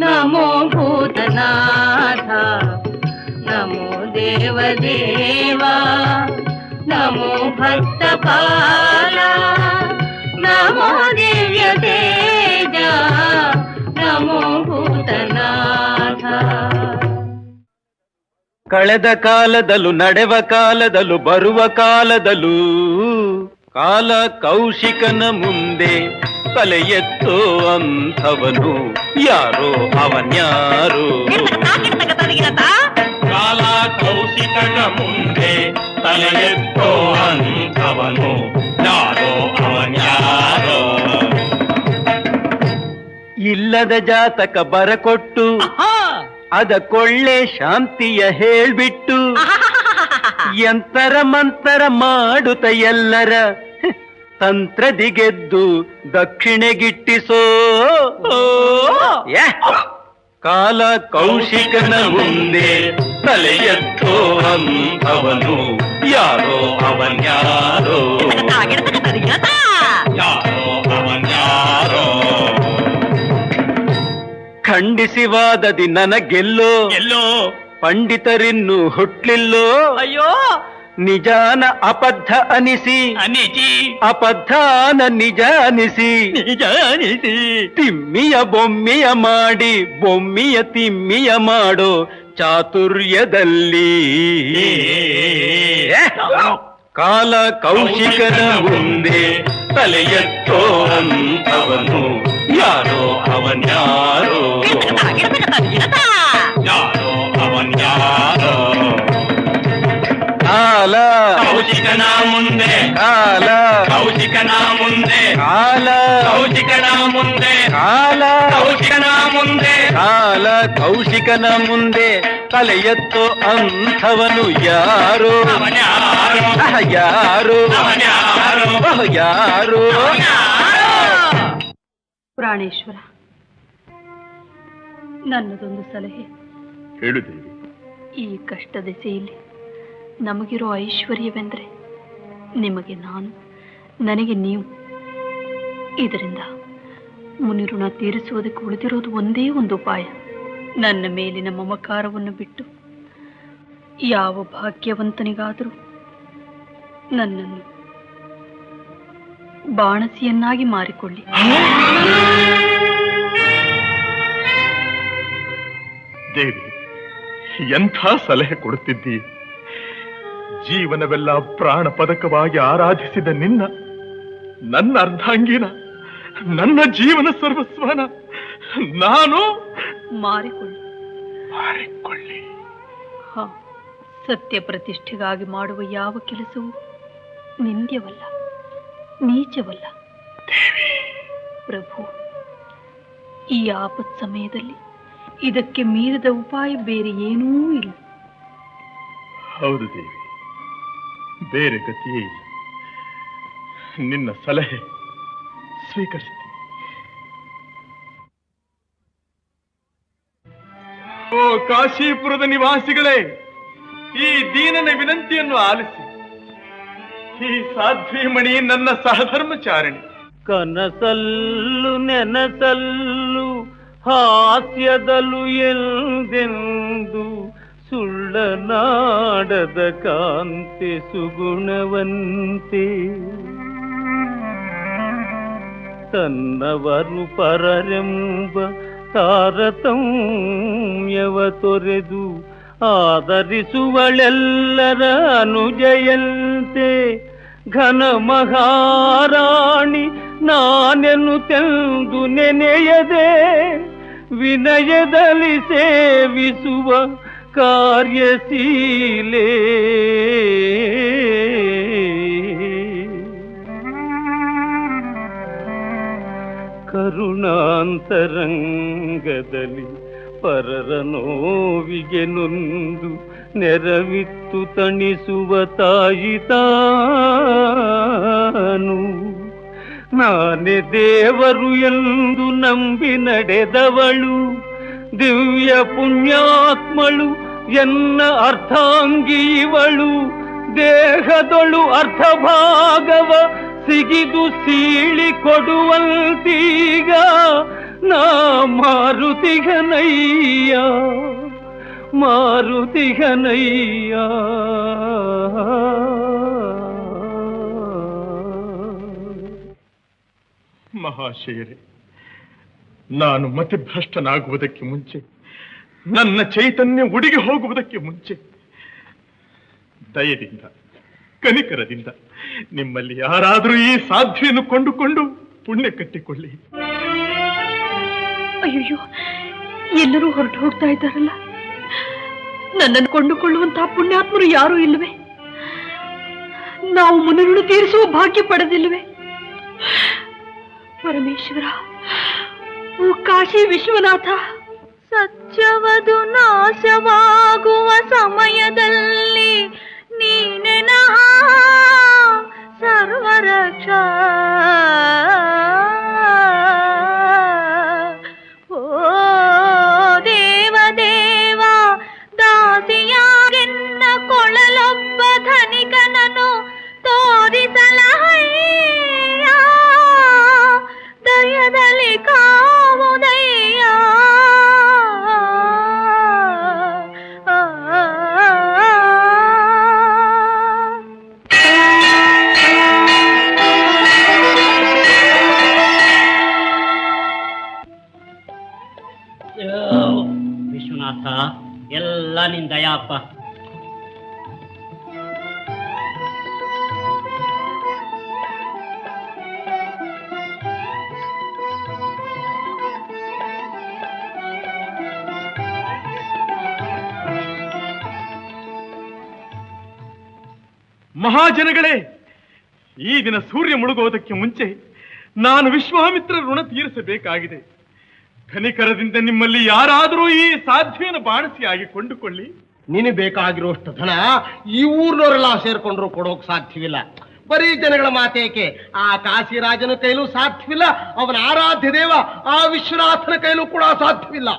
నమో భూతనాథ నమో దేవదేవా నమో భక్తపాల నమో దివ్య తేజ నమో భూతనాథ ಕಳೆದ ಕಾಲದಲ್ಲೂ ನಡೆವ ಕಾಲದಲ್ಲೂ ಬರುವ ಕಾಲದಲ್ಲೂ ಕಾಲ ಕೌಶಿಕನ ಮುಂದೆ ತಲೆ ಎತ್ತೋ ಅಂಥವನು ಯಾರೋ ಅವನ್ಯಾರೋ ಕಾಲ ಕೌಶಿಕನ ಮುಂದೆ ತಲೆ ಎತ್ತೋ ಅಂಥವನು ಯಾರೋ ಅವನ್ಯಾರೋ ಇಲ್ಲದ ಜಾತಕ ಬರಕೊಟ್ಟು ಅದ ಕೊಳ್ಳೆ ಶಾಂತಿಯ ಹೇಳ್ಬಿಟ್ಟು ಯಂತರ ಮಂತರ ಮಾಡುತ್ತ ಎಲ್ಲರ ತಂತ್ರದಿಗೆದ್ದು ದಕ್ಷಿಣೆಗಿಟ್ಟಿಸೋ ಕಾಲ ಕೌಶಿಕನ ಮುಂದೆ ತಲೆ ಎತ್ತೋ ಅಂಥವನು ಯಾರೋ ಅವನ್ಯಾರೋ ಯಾರೋ ಅವನ್ಯಾರೋ ಖಂಡಿಸಿವಾದದಿ ನನಗೆಲ್ಲೋ ಎಲ್ಲೋ ಪಂಡಿತರಿನ್ನು ಹುಟ್ಲಿಲ್ಲೋ ಅಯ್ಯೋ ನಿಜಾನ ಅಬದ್ಧ ಅನಿಸಿ ಅನಿಸಿ ಅಬದ್ಧಾನ ನಿಜ ಅನಿಸಿ ನಿಜ ಅನಿಸಿ ತಿಮ್ಮಿಯ ಬೊಮ್ಮಿಯ ಮಾಡಿ ಬೊಮ್ಮಿಯ ತಿಮ್ಮಿಯ ಮಾಡೋ ಚಾತುರ್ಯದಲ್ಲಿ ಕಾಲ ಕೌಶಿಕನ ಮುಂದೆ ತಲೆ ಎತ್ತೋ ಅಂಥವನು ಯಾರೋ ಅವನ್ಯಾರೋ ಯಾರೋ ಅವನ್ಯಾರೋ ಕಾಲ ಕೌಶಿಕನ ಮುಂದೆ ಕಾಲ ಕೌಶಿಕನ ಮುಂದೆ ಕಾಲ ಕೌಶಿಕನ ಮುಂದೆ ಕಾಲ ಕೌಶಿಕನ ಮುಂದೆ ಕಾಲ ಕೌಶಿಕನ ಮುಂದೆ ತಲೆ ಎತ್ತೋ ಅಂಥವನು ಯಾರೋ ಯಾರೋ ಯಾರೋ ಪ್ರಾಣೇಶ್ವರ, ನನ್ನದೊಂದು ಸಲಹೆ. ಹೇಳುತ್ತೇವೆ. ಈ ಕಷ್ಟ ದೆಸೆಯಲ್ಲಿ ನಮಗಿರೋ ಐಶ್ವರ್ಯವೆಂದರೆ ನಿಮಗೆ ನಾನು, ನನಗೆ ನೀವು. ಇದರಿಂದ ಮುನಿ ಋಣ ತೀರಿಸುವುದಕ್ಕೆ ಉಳಿದಿರೋದು ಒಂದೇ ಒಂದು ಉಪಾಯ. ನನ್ನ ಮೇಲಿನ ಮಮಕಾರವನ್ನು ಬಿಟ್ಟು ಯಾವ ಭಾಗ್ಯವಂತನಿಗಾದರೂ ನನ್ನನ್ನು ಬಾಣಸಿಯನ್ನಾಗಿ ಮಾರಿಕೊಳ್ಳಿ. ದೇವಿ, ಎಂಥ ಸಲಹೆ ಕೊಡುತ್ತಿದ್ದೀ. ಜೀವನವೆಲ್ಲ ಪ್ರಾಣ ಪದಕವಾಗಿ ಆರಾಧಿಸಿದ ನನ್ನ ಅರ್ಧಾಂಗಿನ, ನನ್ನ ಜೀವನ ಸರ್ವಸ್ವನ ನಾನು ಮಾರಿಕೊಳ್ಳಿ. ಹ, ಸತ್ಯ ಪ್ರತಿಷ್ಠೆಗಾಗಿ ಮಾಡುವ ಯಾವ ಕೆಲಸವೂ ನಿಂದ್ಯವಲ್ಲ, ನೀಚವಲ್ಲ. ಪ್ರಭು, ಈ ಆಪತ್ ಸಮಯದಲ್ಲಿ ಇದಕ್ಕೆ ಮೀರಿದ ಉಪಾಯ ಬೇರೆ ಏನೂ ಇಲ್ಲ. ಹೌದು ದೇವಿ, ಬೇರೆ ಗತಿಯೇ ಇಲ್ಲ. ನಿನ್ನ ಸಲಹೆ ಸ್ವೀಕರಿಸಿ. ಓ ಕಾಶೀಪುರದ ನಿವಾಸಿಗಳೇ, ಈ ದೀನನ ವಿನಂತಿಯನ್ನು ಆಲಿಸಿ. ಈ ಸಾಧ್ವಿಮಣಿ ನನ್ನ ಸಹಧರ್ಮಚಾರಿಣಿ. ಕನಸಲ್ಲು ನೆನಸಲ್ಲು ಹಾಸ್ಯದಲು ಎಂದೆಂದು ಸುಳ್ಳನಾಡದ ಕಾಂತೆ ಸುಗುಣವಂತೆ ತನ್ನವರು ಪರರೆಂಬ ತಾರತಮ್ಯವ ತೊರೆದು ಆದರಿಸುವಳೆಲ್ಲರ ಅನುಜಯಂತೆ ಘನ ಮಹಾರಾಣಿ ನಾನೆನ್ನುತ್ತೆಂದು ನೆನೆಯದೆ ವಿನಯದಲ್ಲಿ ಸೇವಿಸುವ ಕಾರ್ಯಶೀಲೆ. ಕರುಣಾಂತರಂಗದಲ್ಲಿ ಪರರ ನೋವಿಗೆ ನೊಂದು ನೆರವಿತ್ತು ತಣಿಸುವ ತಾಯಿ ತಾನು. ನಾನೇ ದೇವರು ಎಂದು ನಂಬಿ ನಡೆದವಳು, ದಿವ್ಯ ಪುಣ್ಯಾತ್ಮಳು ಎನ್ನ ಅರ್ಥಾಂಗಿ ಇವಳು. ದೇಹದೊಳು ಅರ್ಧಭಾಗವ ಸಿಗಿದು ಸೀಳಿ ಕೊಡುವಂತೀಗ ನಾ ಮಾರುತಿಗನಯ್ಯ, ಮಾರುತಿಗನಯ್ಯ. ಮಹಾಶಯರೇ, ನಾನು ಮತಿಭ್ರಷ್ಟನಾಗುವುದಕ್ಕೆ ಮುಂಚೆ, ನನ್ನ ಚೈತನ್ಯ ಉಡಿಗೆ ಹೋಗುವುದಕ್ಕೆ ಮುಂಚೆ ದಯದಿಂದ, ಕನಿಕರದಿಂದ ನಿಮ್ಮಲ್ಲಿ ಯಾರಾದರೂ ಈ ಸಾಧ್ವಿಯನ್ನು ಕೊಂಡುಕೊಂಡು ಪುಣ್ಯ ಕಟ್ಟಿಕೊಳ್ಳಿ. ಅಯ್ಯೋ, ಎಲ್ಲರೂ ಹೊರಟು ಹೋಗ್ತಾ ಇದ್ದಾರಲ್ಲ, ನನ್ನನ್ನು ಕೊಂಡುಕೊಳ್ಳುವಂತಹ ಪುಣ್ಯಾತ್ಮರು ಯಾರೂ ಇಲ್ಲವೇ? ನಾವು ಮುನ್ನರುಳು ತೀರಿಸುವ ಭಾಗ್ಯ ಪಡೆದಿಲ್ಲವೇ? ಪರಮೇಶ್ವರ, ಓ ಕಾಶಿ ವಿಶ್ವನಾಥ, ಸತ್ಯವದು ನಾಶವಾಗುವ ಸಮಯದಲ್ಲಿ ನೀನೆನಹ ಸರ್ವರಕ್ಷ. ಓ ದೇವದೇವ, ದಾಸಿಯಾಗೆನ್ನ ಕೊಳಲೊಬ್ಬ ಧನಿಕನನು ತೋರಿಸಲಹಯ್ಯ, ದಯದಲ್ಲಿ ಕಾವುದಯ್ಯ. ವಿಶ್ವನಾಥ, ಎಲ್ಲ ನಿನ್ ದಯಾಪ್ಪ. ಮಹಾಜನಗಳೇ, ಈ ದಿನ ಸೂರ್ಯ ಮುಳುಗುವುದಕ್ಕೆ ಮುಂಚೆ ನಾನು ವಿಶ್ವಾಮಿತ್ರ ಋಣ ತೀರಿಸಬೇಕಾಗಿದೆ. ಕನಿಕರದಿಂದ ನಿಮ್ಮಲ್ಲಿ ಯಾರಾದರೂ ಈ ಸಾಧ್ವಿಯನ್ನು ಬಾಣಸಿಯಾಗಿ ಕೊಂಡುಕೊಳ್ಳಿ. ನಿನಗೆ ಬೇಕಾಗಿರುವಷ್ಟು ಧನ ಈ ಊರ್ನವರೆಲ್ಲ ಸೇರ್ಕೊಂಡ್ರು ಕೊಡೋಕ್ ಸಾಧ್ಯವಿಲ್ಲ. ಬರೀ ಜನಗಳ ಮಾತೇಕೆ, ಆ ಕಾಶಿರಾಜನ ಕೈಲೂ ಸಾಧ್ಯವಿಲ್ಲ, ಅವನ ಆರಾಧ್ಯ ದೇವ ಆ ವಿಶ್ವನಾಥನ ಕೈಲೂ ಕೂಡ ಸಾಧ್ಯವಿಲ್ಲ.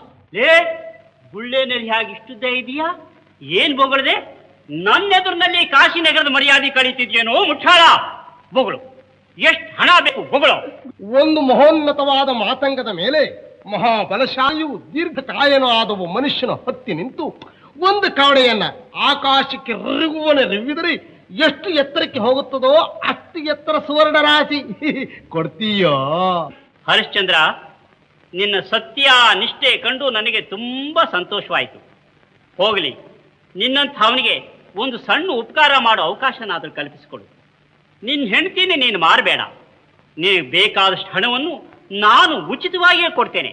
ಗುಳ್ಳೆನಲ್ಲಿ ಹಾಗೆ ಇಷ್ಟುದ್ದೇ ಇದೆಯಾ? ಏನ್ ಬೊಗಳದೆ? ನನ್ನೆದುರಿನಲ್ಲಿ ಕಾಶಿನಗರದ ಮರ್ಯಾದೆ ಕಳೀತಿದ್ಯೇನೋ ಮುಠಾಳ? ಬೊಗಳು, ಎಷ್ಟು ಹಣ ಬೇಕು ಬೊಗಳು? ಒಂದು ಮಹೋನ್ನತವಾದ ಮಾತಂಗದ ಮೇಲೆ ಮಹಾಬಲಶಾಲಿಯು ದೀರ್ಘಕಾಯನೂ ಆದವು ಮನುಷ್ಯನ ಹತ್ತಿ ನಿಂತು ಒಂದು ಕವಡೆಯನ್ನ ಆಕಾಶಕ್ಕೆ ರಿವ್ವಿದರೆ ಎಷ್ಟು ಎತ್ತರಕ್ಕೆ ಹೋಗುತ್ತದೋ ಅಷ್ಟು ಎತ್ತರ ಸುವರ್ಣ ರಾಶಿ ಕೊಡ್ತೀಯೋ? ಹರಿಶ್ಚಂದ್ರ, ನಿನ್ನ ಸತ್ಯ ನಿಷ್ಠೆ ಕಂಡು ನನಗೆ ತುಂಬಾ ಸಂತೋಷವಾಯಿತು. ಹೋಗಲಿ, ನಿನ್ನಂಥವನಿಗೆ ಒಂದು ಸಣ್ಣ ಉಪಕಾರ ಮಾಡೋ ಅವಕಾಶನಾದರೂ ಕಲ್ಪಿಸಿಕೊಡು. ನಿನ್ನ ಹೆಂಡತಿನೇ ನೀನು ಮಾರಬೇಡ. ನಿನಗೆ ಬೇಕಾದಷ್ಟು ಹಣವನ್ನು ನಾನು ಉಚಿತವಾಗಿಯೇ ಕೊಡ್ತೇನೆ.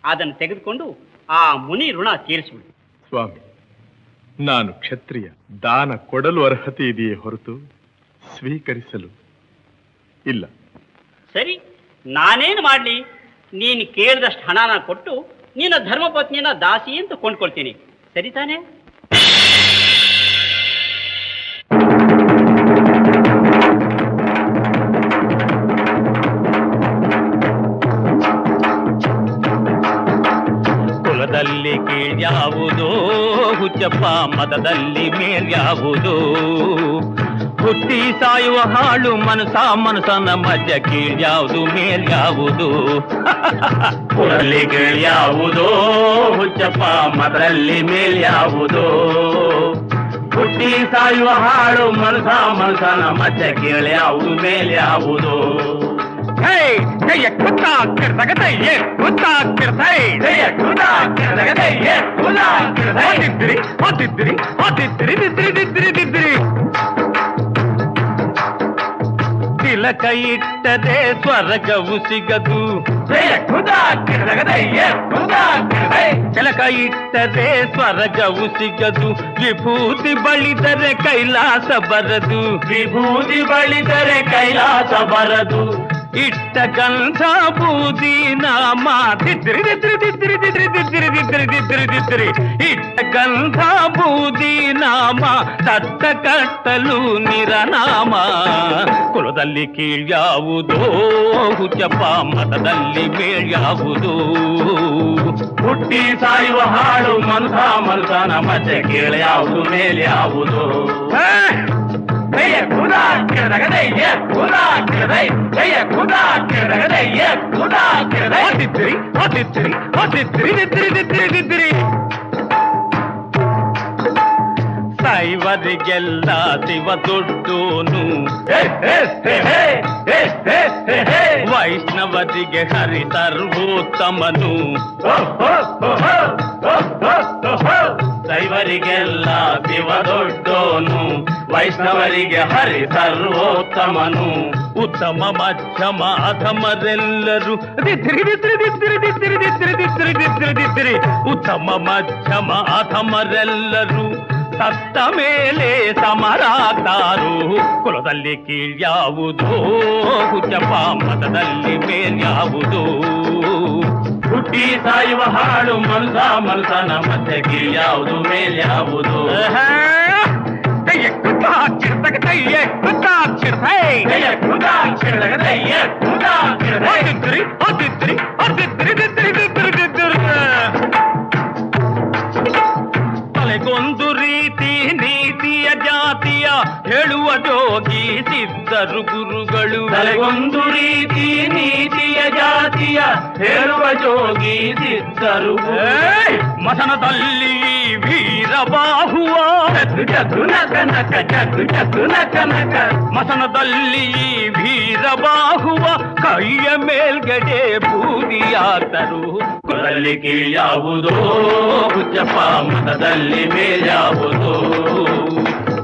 ಅದನ್ನು ತೆಗೆದುಕೊಂಡು ಆ ಮುನಿ ಋಣ ತೀರಿಸಿಬಿಡು. ಸ್ವಾಮಿ, ನಾನು ಕ್ಷತ್ರಿಯ. ದಾನ ಕೊಡಲು ಅರ್ಹತೆ ಇದೆಯೇ ಹೊರತು ಸ್ವೀಕರಿಸಲು ಇಲ್ಲ. ಸರಿ, ನಾನೇನು ಮಾಡಲಿ? ನೀನು ಕೇಳಿದಷ್ಟು ಹಣನ ಕೊಟ್ಟು ನಿನ್ನ ಧರ್ಮಪತ್ನಿಯನ್ನ ದಾಸಿ ಅಂತ ಕೊಂಡ್ಕೊಳ್ತೀನಿ. ಸರಿ ತಾನೇ? ಕುಲದಲ್ಲಿ ಕೀಳ್ಯಾವುದೋ ಹುಚ್ಚಪ್ಪ, ಮತದಲ್ಲಿ ಮೇಲ್ಯಾವುದೋ? ಹುಟ್ಟಿ ಸಾಯುವ ಹಾಳು ಮನಸನ ಮಧ್ಯ ಕೀಳ್ಯಾವುದು ಮೇಲ್ಯಾವುದು? ಕುಲದಲ್ಲಿ ಕೀಳ್ಯಾವುದೋ ಹುಚ್ಚಪ್ಪ, ಮತದಲ್ಲಿ ಮೇಲ್ಯಾವುದೋ? ಹುಟ್ಟಿ ಸಾಯುವ ಹಾಳು ಮನಸನ ಮಧ್ಯ ಕೀಳ್ಯಾವುದು ಮೇಲ್ಯಾವುದು? ತಿಲಕ ಇಟ್ಟರೆ ಸ್ವರ್ಗವು ಸಿಗದು, ತಿಲಕ ಇಟ್ಟರೆ ಸ್ವರ್ಗವು ಸಿಗದು. ವಿಭೂತಿ ಬಳಿದರೆ ಕೈಲಾಸ ಬರದು, ವಿಭೂತಿ ಬಳಿದರೆ ಕೈಲಾಸ ಬರದು. ಇಟ್ಟ ಗಂಧ ಬೂದಿ ನಾಮ ದಿದ್ರಿ ದಿದ್ರಿ ದಿದ್ರಿ ದಿದ್ರಿ ದಿದ್ರಿ ದಿದ್ರಿ ದಿದ್ರಿ ದಿದ್ರಿ. ಇಟ್ಟ ಗಂಧ ಬೂದಿ ನಾಮ ದತ್ತ ಕಟ್ಟಲು ನಿರನಾಮ. ಕುಲದಲ್ಲಿ ಕೀಳ್ಯಾವುದೋ ಹುಚ್ಚಪ್ಪ, ಮತದಲ್ಲಿ ಮೇಳ್ಯಾವುದೋ? ಹುಟ್ಟಿ ಸಾಯುವ ಹಾಳು ಮನಸನ ಮಧ್ಯೆ ಕೀಳ್ಯಾವುದು ಮೇಲ್ಯಾವುದು? ಸೈವರಿಗೆಲ್ಲ ಶಿವ ದೊಡ್ಡೋನು, ವೈಷ್ಣವರಿಗೆ ಹರಿ ಸರ್ವೋತ್ತಮನು. ದೈವರಿಗೆಲ್ಲ ಶಿವ ದೊಡ್ಡೋನು, ವೈಷ್ಣವರಿಗೆ ಹರಿ ಸರ್ವೋತ್ತಮನು. ಉತ್ತಮ ಮಧ್ಯಮ ಅಧಮರೆಲ್ಲರೂ ದಿದ್ರಿ ದಿದ್ರಿ ದಿದ್ರಿ ದಿದ್ರಿ ದಿದ್ರಿ ದಿದ್ರಿ ದಿದ್ರಿ ದಿದ್ರಿ. ಉತ್ತಮ ಮಧ್ಯಮ ಅಧಮರೆಲ್ಲರೂ ಸತ್ತ ಮೇಲೆ ಸಮರಾಗ್ತಾರು. ಕುಲದಲ್ಲಿ ಕೀಳ್ಯಾವುದೋ ಹುಚ್ಚಪ್ಪ, ಮತದಲ್ಲಿ ಮೇಲ್ಯಾವುದೋ? ಹುಟ್ಟಿ ಸಾಯುವ ಹಾಳು ಮನಸನ ಮಧ್ಯೆ ಕೀಳ್ಯಾವುದು ಮೇಲ್ಯಾವುದು? ತಲೆಗೊಂದು ರೀತಿ ನೀತಿಯ ಜಾತಿಯ ಹೇಳುವ ಜೋಗಿ ಸಿದ್ಧರು ಗುರುಗಳು. ತಲೆಗೊಂದು ರೀತಿ ನೀತಿಯ ಜಾತಿಯ ಹೇಳುವ ಜೋಗಿ ಸಿದ್ಧರು. ಮಸನದಲ್ಲಿ ವೀರಬಾಹುವ ಮಸನದಲ್ಲಿ ವೀರಬಾಹುವ ಕೈಯ ಮೇಲ್ಗಡೆ ಬೂದಿಯಾತರು. ಕುಲದಲ್ಲಿ ಕೀಳ್ಯಾವುದೋ ಹುಚ್ಚಪ್ಪ, ಮತದಲ್ಲಿ ಮೇಲ್ಯಾವುದೋ?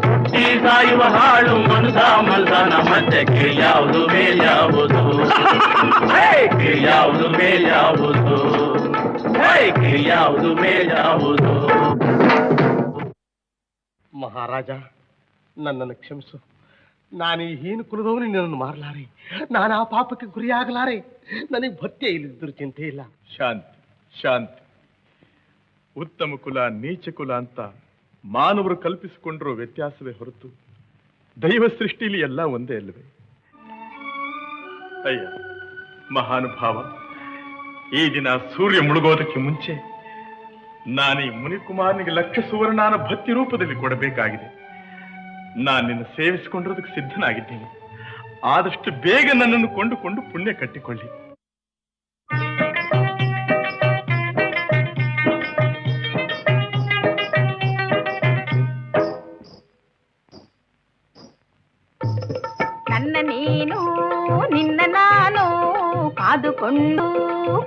ಹುಟ್ಟಿ ಸಾಯುವ ಹಾಳು ಮನಸನ ಮಧ್ಯೆ ಕೀಳ್ಯಾವುದು ಮೇಲ್ಯಾವುದು? ಕೀಳ್ಯಾವುದು ಮೇಲ್ಯಾವುದು? ಕೀಳ್ಯಾವುದು ಮೇಲ್ಯಾವುದು? ಮಹಾರಾಜ, ನನ್ನನ್ನು ಕ್ಷಮಿಸು. ನಾನು ಈ ಹೀನ ಕುಲದವನು ನಿನ್ನನ್ನು ಮಾರಲಾರೆ. ನಾನು ಆ ಪಾಪಕ್ಕೆ ಗುರಿಯಾಗಲಾರೆ. ನನಗೆ ಭತ್ಯೆ ಇಲ್ಲದಿದ್ದರೂ ಚಿಂತೆ ಇಲ್ಲ. ಶಾಂತಿ ಶಾಂತಿ. ಉತ್ತಮ ಕುಲ ನೀಚ ಕುಲ ಅಂತ ಮಾನವರು ಕಲ್ಪಿಸಿಕೊಂಡಿರೋ ವ್ಯತ್ಯಾಸವೇ ಹೊರತು ದೈವ ಸೃಷ್ಟಿಲಿ ಎಲ್ಲ ಒಂದೇ ಅಲ್ಲವೇ? ಅಯ್ಯ ಮಹಾನುಭಾವ, ಈ ದಿನ ಸೂರ್ಯ ಮುಳುಗೋದಕ್ಕೆ ಮುಂಚೆ ನಾನೀ ಮುನಿಕುಮಾರನಿಗೆ ಲಕ್ಷ ಸುವರ್ಣಾನ ಭಕ್ತಿ ರೂಪದಲ್ಲಿ ಕೊಡಬೇಕಾಗಿದೆ. ನಾನು ನಿನ್ನ ಸೇವಿಸಿಕೊಂಡಿರೋದಕ್ಕೆ ಸಿದ್ಧನಾಗಿದ್ದೀನಿ. ಆದಷ್ಟು ಬೇಗ ನನ್ನನ್ನು ಕೊಂಡುಕೊಂಡು ಪುಣ್ಯ ಕಟ್ಟಿಕೊಳ್ಳಿ. ನೀನು ನಿನ್ನ ನಾನು ಕಾದುಕೊಂಡು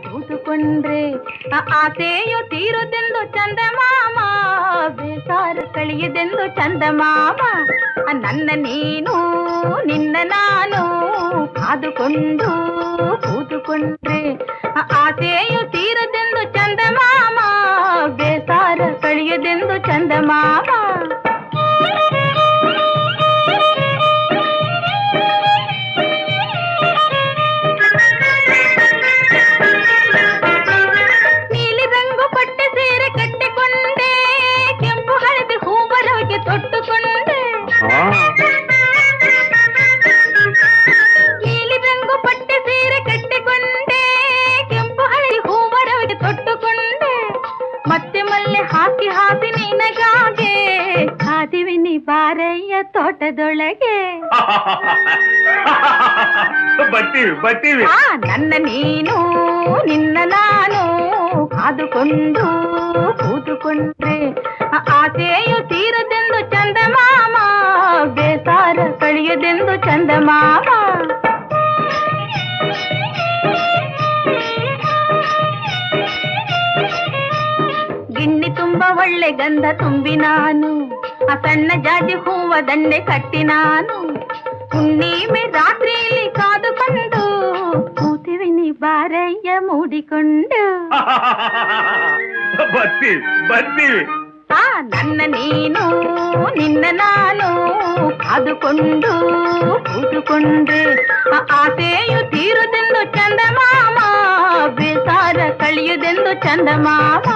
ಕೂತುಕೊಂಡ್ರೆ ಆಸೆಯು ತೀರುದೆಂದು ಚಂದಮಾಮ ಬೇಸಾರ ಕಳೆಯುದೆಂದು ಚಂದಮಾಮ ನನ್ನ ನೀನು ನಿನ್ನ ನಾನು ಕಾದುಕೊಂಡು ಕೂತುಕೊಂಡ್ರೆ ಆಸೆಯು ತೀರದೆಂದು ಚಂದಮಾಮ ಬೇಸಾರ ಕಳೆಯುದೆಂದು ಚಂದಮಾಮ ನೀಲಿ ರಂಗು ಪಟ್ಟೆ ಸೀರೆ ಕಟ್ಟಿಕೊಂಡೆ ಕೆಂಪು ಹಳದಿ ಹೂವರವಿಗೆ ತೊಟ್ಟುಕೊಂಡೆ ನೀಲಿ ರಂಗು ಪಟ್ಟೆ ಸೀರೆ ಕಟ್ಟಿಕೊಂಡೆ ಕೆಂಪು ಹಳದಿ ಹೂವರವಿಗೆ ತೊಟ್ಟುಕೊಂಡೆ ಮತ್ತೆ ಮಲ್ಲೆ ಹಾಕಿ ಹಾಕಿ ನಿನಗಾಗೆ ಕಾದಿವಿನಿ ಬಾರಯ್ಯ ತೋಟದೊಳಗೆ ಬರ್ತೀವಿ ನನ್ನ ನೀನು ನಿನ್ನ ನಾನು ಕಾದುಕೊಂಡು ಕೂತುಕೊಂಡ್ರೆ ಆಸೆಯು ತೀರದೆಂದು ಚಂದಮಾಮ ಬೇಸಾರ ಕಳೆಯುದೆಂದು ಚಂದಮಾಮ ಗಿಣ್ಣಿ ತುಂಬ ಒಳ್ಳೆ ಗಂಧ ತುಂಬಿ ನಾನು ಸಣ್ಣ ಜಾಜಿ ಹೂವ ದಂಡೆ ಕಟ್ಟಿ ನಾನು ಹುಣ್ಣಿಮೆ ರಾತ್ರಿಯಲ್ಲಿ ಕಾದುಕೊಂಡು ಕೂತಿವಿನಿ ಬಾರಯ್ಯ ಮೂಡಿಕೊಂಡು ಬರ್ತೀವಿ ನನ್ನ ನೀನು ನಿನ್ನ ನಾನು ಕಾದುಕೊಂಡು ಕೂತುಕೊಂಡ್ರೆ ಆಸೆಯು ತೀರುದೆಂದು ಚಂದಮಾಮ ಬೇಸಾರ ಕಳೆಯುದೆಂದು ಚಂದಮಾಮ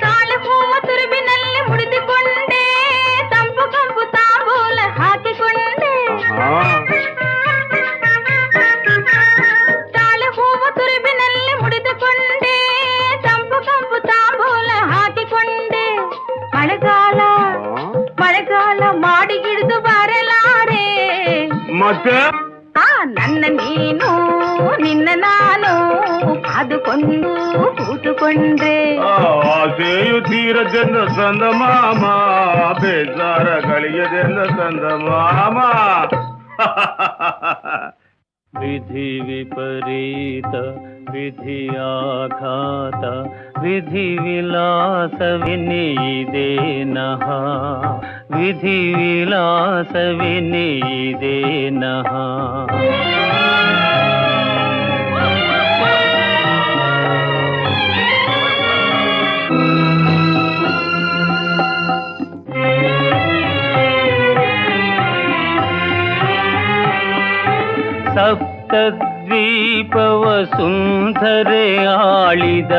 ತಾಳೆ ಹೂವ ತುರುಬಿನಲ್ಲಿ ಮುಡಿದುಕೊಂಡೆ ತಂಪು ಕಂಪು ತಾಂಬೂಲ ಹಾಕಿಕೊಂಡೆ ತಾಳೆ ಹೂವ ತುರುಬಿನಲ್ಲಿ ಮುಡಿದುಕೊಂಡೆ ತಂಪು ಕಂಪು ತಾಂಬೂಲ ಹಾಕಿಕೊಂಡೆ ಮಳೆಗಾಲ ಮಾಡಿ ಹಿಡಿದು ಬರಲಾರೆ ಮತ್ತೆ ನನ್ನ ನೀನು ನಿನ್ನ ನಾನು ಕಾದುಕೊಂಡು ಕೂತುಕೊಂಡ್ರೆ ಆಸೆಯು ತೀರದೆಂದ ಸಂದ ಮಾಮ ಬೇಸಾರ ಕಳೆಯದೆಂದ ಸಂದ ಮಾಮ ವಿಧಿ ವಿಪರೀತ ವಿಧಿಯಾಘಾತ ವಿಧಿ ವಿಲಾಸವಿನಿದೆ ನಹ ವಿಧಿ ವಿಲಾಸವಿನಿದೆ ನಹ ಸಪ್ತದ್ವೀಪವ ಸುಂದರೆ ಆಳಿದ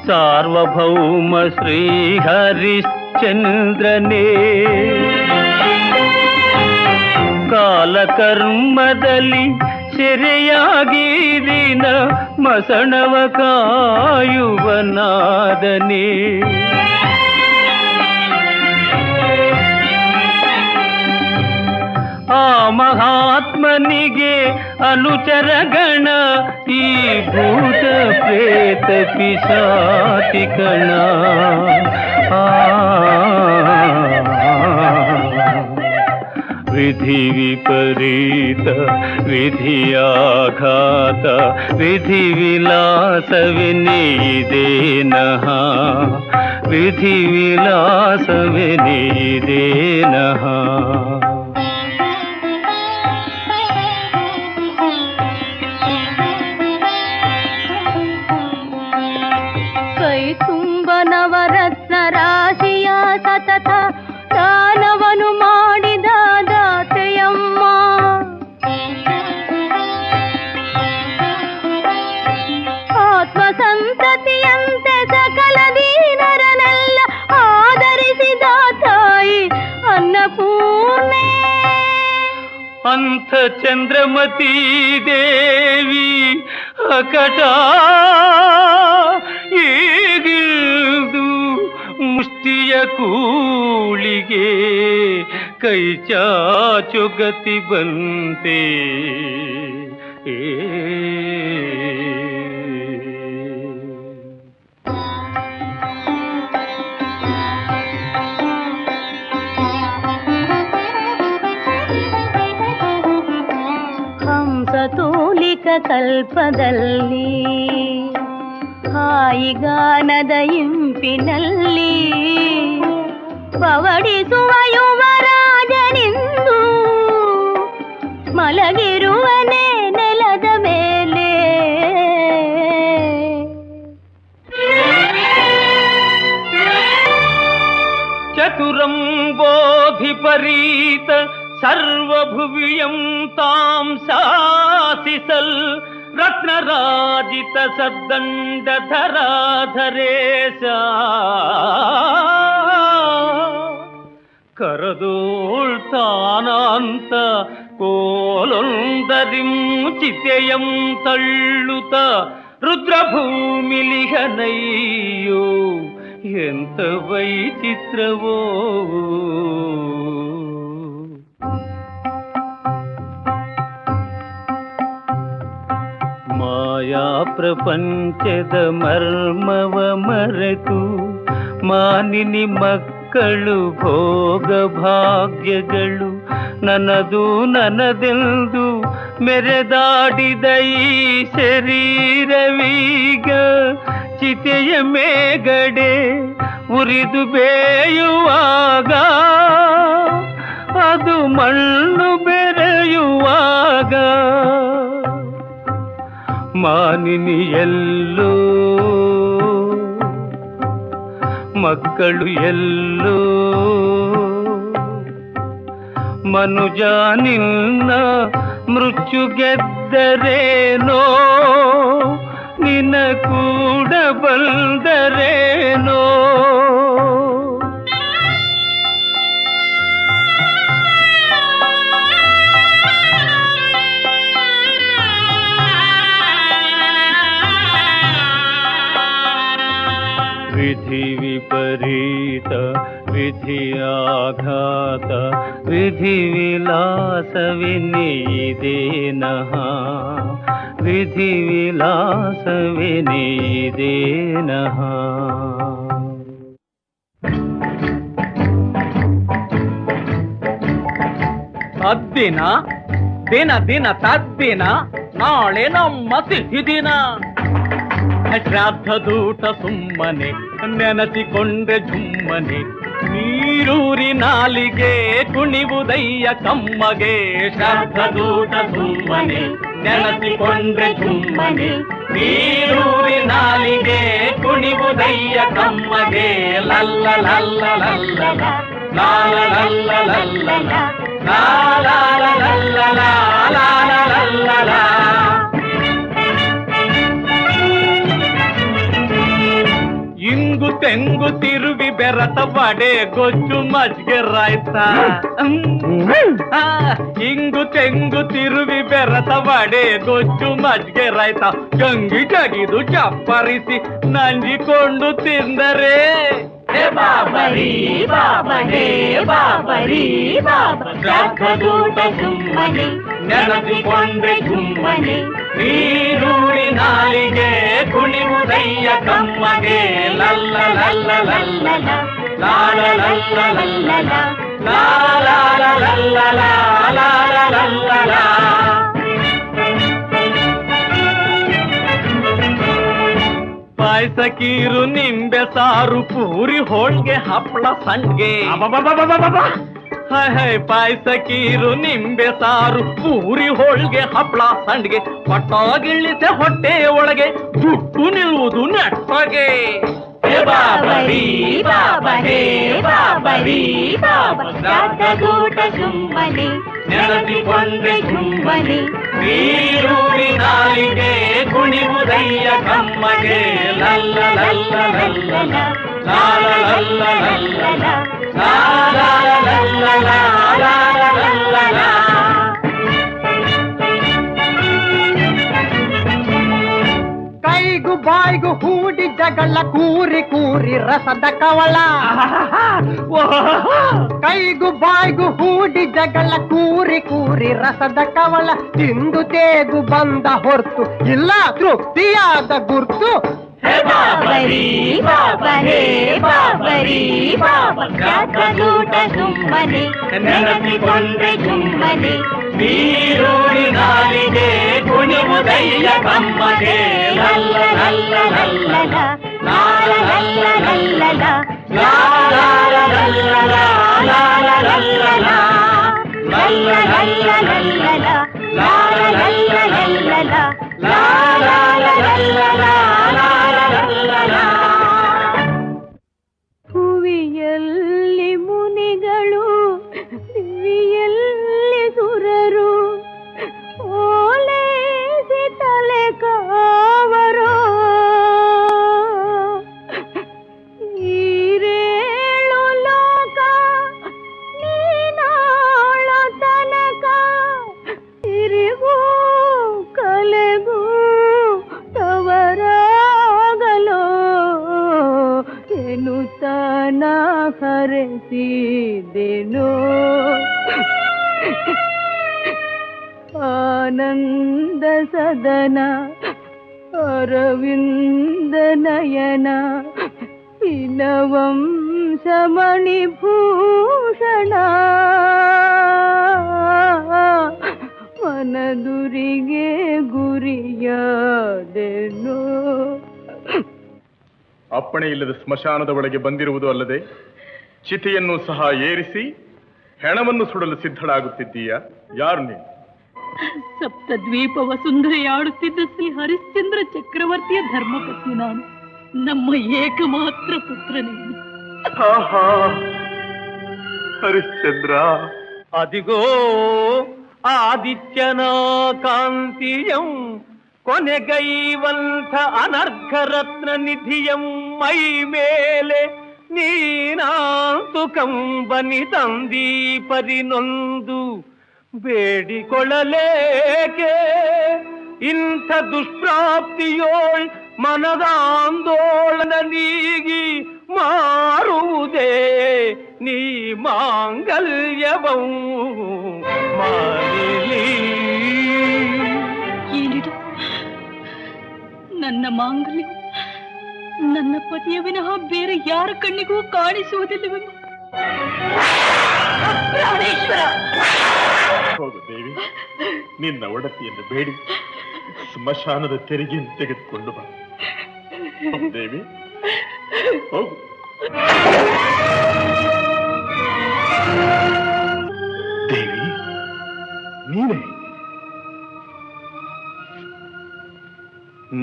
ಸಾರ್ವಭೌಮ ಶ್ರೀ ಹರಿಶ್ಚಂದ್ರನೇ ಕಾಲಕರ್ಮದಲ್ಲಿ ಸೆರೆಯಾಗಿ ದಿನ ಮಸಣವ ಕಾಯುವನಾದನೇ ಆ ಮಹಾತ್ಮನಿಗೆ ಅನುಚರಗಣ ಈ ಭೂತ ಪ್ರೇತ ಪಿಶಾಚಿಗಣ ವಿಧಿ ವಿಪರೀತ ವಿಧಿಯಾಘಾತ ವಿಧಿ ವಿಲಾಸವಿನಿದೆ ನಹ ವಿಧಿ ವಿಲಾಸವಿನಿದೆ ನಹ ಕೈ ತುಂಬ ನವರತ್ನ ರಾಶಿಯ ಸತತ ದಾನವನು ಮಾಡಿದ ದಾತೆಯಮ್ಮ ಆತ್ಮ ಸಂತತಿಯಂತೆ ಸಕಲ ದೀನರನೆಲ್ಲ ಆದರಿಸಿದ ತಾಯಿ ಅನ್ನಪೂರ್ಣೆ ಅಂಥ ಚಂದ್ರಮತಿ ದೇವಿ ಅಕಟ ಈಗಿಲ್ದು ಮುಷ್ಟಿಯ ಕೂಳಿಗೆ ಕೈ ಚಾಚು ಗತಿ ಬಂತೆ ಕಲ್ಪದಲ್ಲಿ ಹಾಯಿಗಾನದ ಇಂಪಿನಲ್ಲಿ ಪವಡಿಸುವ ಯುವರಾಜನಿಂದು ಮಲಗಿರುವನೇ ನೆಲದ ಮೇಲೆ. ಚತುರಂ ಬೋಧಿಪರೀತ ಸರ್ವಭುವಿಯಂ ತಾಂ ಶಾಸಿಸಲ್ ರತ್ನರಾಜಿತ ಸದ್ದಂಡಧರಾಧರೇಶ ಕರದೋಳ್ತಾನಾಂತ ಕೋಲೊಂದರಿಂ ಚಿತೆಯಂ ತಳ್ಳುತ ರುದ್ರಭೂಮಿಲಿಹನಯ್ಯೋ ಎಂತ ವೈಚಿತ್ರವೋ. ಮಾಯಾ ಪ್ರಪಂಚದ ಮರ್ಮವ ಮರೆತು ಮಾನಿನಿ ಮಕ್ಕಳು ಭೋಗ ಭಾಗ್ಯಗಳು ನನ್ನದು ನನ್ನದೆಂದು ಮೆರೆದಾಡಿದ ಈ ಶರೀರವೀಗ ಚಿತೆಯ ಮೇಗಡೆ ಉರಿದು ಬೇಯುವಾಗ ಅದು ಮಣ್ಣು ಬೆರೆಯುವಾಗ ಮಾನಿನಿಯಲ್ಲೋ ಮಕ್ಕಳು ಎಲ್ಲೋ ಮನುಜ ನಿನ್ನ ಮೃತ್ಯು ಗೆದ್ದರೇನೋ ನಿನ್ನ ಕೂಡ ಬಂದರೇನೋ. ವಿಧಿ ವಿಪರೀತ ವಿಧಿಯಾಘಾತ ವಿಧಿ ವಿಲಾಸವಿನೀದೇನಃ ವಿಧಿ ವಿಲಾಸವಿನೀದೇನಃ. ತದ್ದಿನ ದಿನ ದಿನ ತದ್ದಿನ ನಾಳೆ ನಮ್ಮ ಸಿಹಿ ದಿನ. ಶ್ರಾದ್ದದೂಟ ಸುಮ್ಮನೆ ನೆನಸಿಕೊಂಡೆ ಜುಮ್ಮನೆ ನೀರೂರಿ ನಾಲಿಗೆ ಕುಣಿವುದಯ್ಯ ಕಮ್ಮಗೆ. ಶ್ರಾದ್ದದೂಟ ಸುಮ್ಮನೆ ನೆನಸಿಕೊಂಡ್ರೆ ಜುಮ್ಮನೆ ನೀರೂರಿ ನಾಲಿಗೆ ಕುಣಿವುದಯ್ಯ ಕಮ್ಮಗೆ. ಲಲ್ಲ ಲಲ್ಲ ಲಲ್ಲ ಲಾಲ ಲಲ್ಲ ಲಲ್ಲ ಲಾಲ ಲಲ್ಲ ಲಾಲ ಲಲ್ಲ. ಇಂಗು ತೆಂಗು ತಿರುವಿ ಬೆರತ ಬಡೆ ಗೊಜ್ಜು ಮಜ್ಗೆ ರಾಯ್ತ. ಇಂಗು ತೆಂಗು ತಿರುವಿ ಬೆರತ ಬಡೆ ಗೊಜ್ಜು ಮಜ್ಗೆ ರಾಯ್ತ ಗಂಗಿ ಜಗಿದು ಚಪ್ಪರಿಸಿ ನಂಜಿಕೊಂಡು ತಿಂದರೆ ಬಾಬರಿ ಬಾಬರೇ ಬಾಬರಿ ಬಾಬೂಟ ಸುಮ್ಮನೆ ನೆನಸಿಕೊಂಡ್ರೆ ಸುಮ್ಮನೆ ನೀರೂರಿ ನಾಲಿಗೆ ಕುಣಿವುದಯ್ಯ ಕಮ್ಮಗೆ. ಲಲ್ಲ ಲಲ್ಲ ಲಲ್ಲ ಲಾಲ ಲಲ್ಲ ಲಲ್ಲ ಲಾಲ ಲಲ್ಲ ಲಾಲ ಲಲ್ಲ. ಪಾಯಸ ಕೀರು ನಿಂಬೆ ಸಾರು ಪೂರಿ ಹೋಳ್ಗೆ ಹಪ್ಪಳ ಸಂಡ್ಗೆ. ಹೈ ಪಾಯಸ ಕೀರು ನಿಂಬೆ ಸಾರು ಪೂರಿ ಹೋಳ್ಗೆ ಹಪ್ಪಳ ಸಂಡ್ಗೆ ಪಟ್ಟಾಗಿಳಿಸೆ ಹೊಟ್ಟೆ ಒಳಗೆ ಜುಟ್ಟು ನಿಲ್ಲುವುದು ನೆಟ್ಟಗೆ. ಬಾಬರಿ ಬಾಬರೇ ಬಾಬರಿ ಬಾಬೂಟ ಸುಮ್ಮನೆ ನೆನಸಿಕೊಂಡ್ರೆ ಸುಮ್ಮನೆ ನೀರೂರಿ ನಾಲಿಗೆ ಕುಣಿವುದಯ್ಯ ಕಮ್ಮಗೆ. ಲಲ್ಲ ಲಲ್ಲ ಲಲ್ಲ ಲಾಲ ಲಲ್ಲ ಲಲ್ಲ ಲಾಲ ಲಲ್ಲ ಲಾಲ. ಕೈಗು ಬಾಯ್ಗು ಹೂಡಿ ಜಗಳ ಕೂರಿ ಕೂರಿ ರಸದ ಕವಳ. ಕೈಗು ಬಾಯ್ಗು ಹೂಡಿ ಜಗಳ ಕೂರಿ ಕೂರಿ ರಸದ ಕವಳ ತಿಂದು ತೇಗು ಬಂದ ಹೊರ್ತು ಇಲ್ಲ ತೃಪ್ತಿಯಾದ ಗುರ್ತು. ಬಾಬರಿ ಬಾಬರೇ ಬಾಬರಿ ಬರೀ ಬಾಬೂಟ ಸುಮ್ಮನೆ ನೆನಪಿಕೊಂಡ್ರೆ ಸುಮ್ಮನೆ ಬೀರೂರಿನಾಲಿಗೆ ಕುಣಿವುದಯ್ಯ ಕಮ್ಮಗೆ ಲಲ್ಲ ಲಲ್ಲ ಲಲ್ಲ ಲಾಲ ಲಲ್ಲ ಲಲ್ಲ ಲಾಲ ಲಲ್ಲ ಲಾಲ ಲಲ್ಲ ಲಲ್ಲ ಲಲ್ಲ ಲಲ್ಲ ಲಾಲ ಲಲ್ಲ ಲಲ್ಲ ಲಾಲ ಲಲ್ಲ ಹುವಿಯಲ್ಲಿ ಮುನಿಗಳು ದಿವಿಯಲ್ಲಿ ಸುರರು ಓಲೇಸಿ ತಲೆ ಕಾವರು ಈರೇಳು ಲೋಕ ನೀನಾಳೋ ತನಕ ತಿರುಗೂ ಕಲೆಗೂ ತವರಾಗಲೋ ಎನ್ನುತ್ತಾನ ಹರಸಿದೆನೋ ಆನಂದ ಸದನ ಅರವಿಂದ ನಯನ ಇನವಂಶಮಣಿಭೂಷಣ ಮನದುರಿಗೆ ಗುರಿಯಾದೆನೋ. ಅಪ್ಪಣೆ ಇಲ್ಲದ ಸ್ಮಶಾನದ ಒಳಗೆ ಬಂದಿರುವುದು ಅಲ್ಲದೆ ಚಿತೆಯನ್ನು ಸಹ ಏರಿಸಿ ಹೆಣವನ್ನು ಸುಡಲು ಸಿದ್ಧಳಾಗುತ್ತಿದ್ದೀಯಾ? ಯಾರು ನೀನು? ಸಪ್ತದ್ವೀಪ ವಸುಂಧರೆಯಾಡುತ್ತಿದ್ದ ಶ್ರೀ ಹರಿಶ್ಚಂದ್ರ ಚಕ್ರವರ್ತಿಯ ಧರ್ಮಪತ್ನಿ ನಾನು. ನಮ್ಮ ಏಕಮಾತ್ರ ಪುತ್ರ ನೀನು. ಹರಿಶ್ಚಂದ್ರ, ಅದಿಗೋ ಆದಿತ್ಯನ ಕಾಂತಿಯಂ ಕೊನೆಗೈವಂಥ ಅನರ್ಘರತ್ನ ನಿಧಿಯಂ ಮೈ ಮೇಲೆ ನೀನಾಂತು ಕಂಬನಿ ತಂದೀ ಪರಿನೊಂದು ಬೇಡಿಕೊಳ್ಳಲೇಕೆ ಇಂಥ ದುಷ್ಪ್ರಾಪ್ತಿಯೋಳ್ ಮನದಾಂದೋಳನ ನೀಗಿ ಮಾರುವುದೇ ನೀ ಮಾಂಗಲ್ಯವಂ ಮಾರಿಲಿ. ಏನಿದು? ನನ್ನ ಮಾಂಗಲ್ಯ ನನ್ನ ಪತಿಯ ವಿನಃ ಬೇರೆ ಯಾರ ಕಣ್ಣಿಗೂ ಕಾಣಿಸುವುದಿಲ್ಲವೆಂಬ ಪ್ರಾಣೇಶ್ವರ. ಹೋಗು ದೇವಿ, ನಿನ್ನ ಒಡತಿಯನ್ನು ಬೇಡಿ ಸ್ಮಶಾನದ ತೆರಿಗೆಯನ್ನು ತೆಗೆದುಕೊಂಡು ಬಾ. ದೇವಿ ಹೋಗು. ದೇವಿ, ನೀನೇ?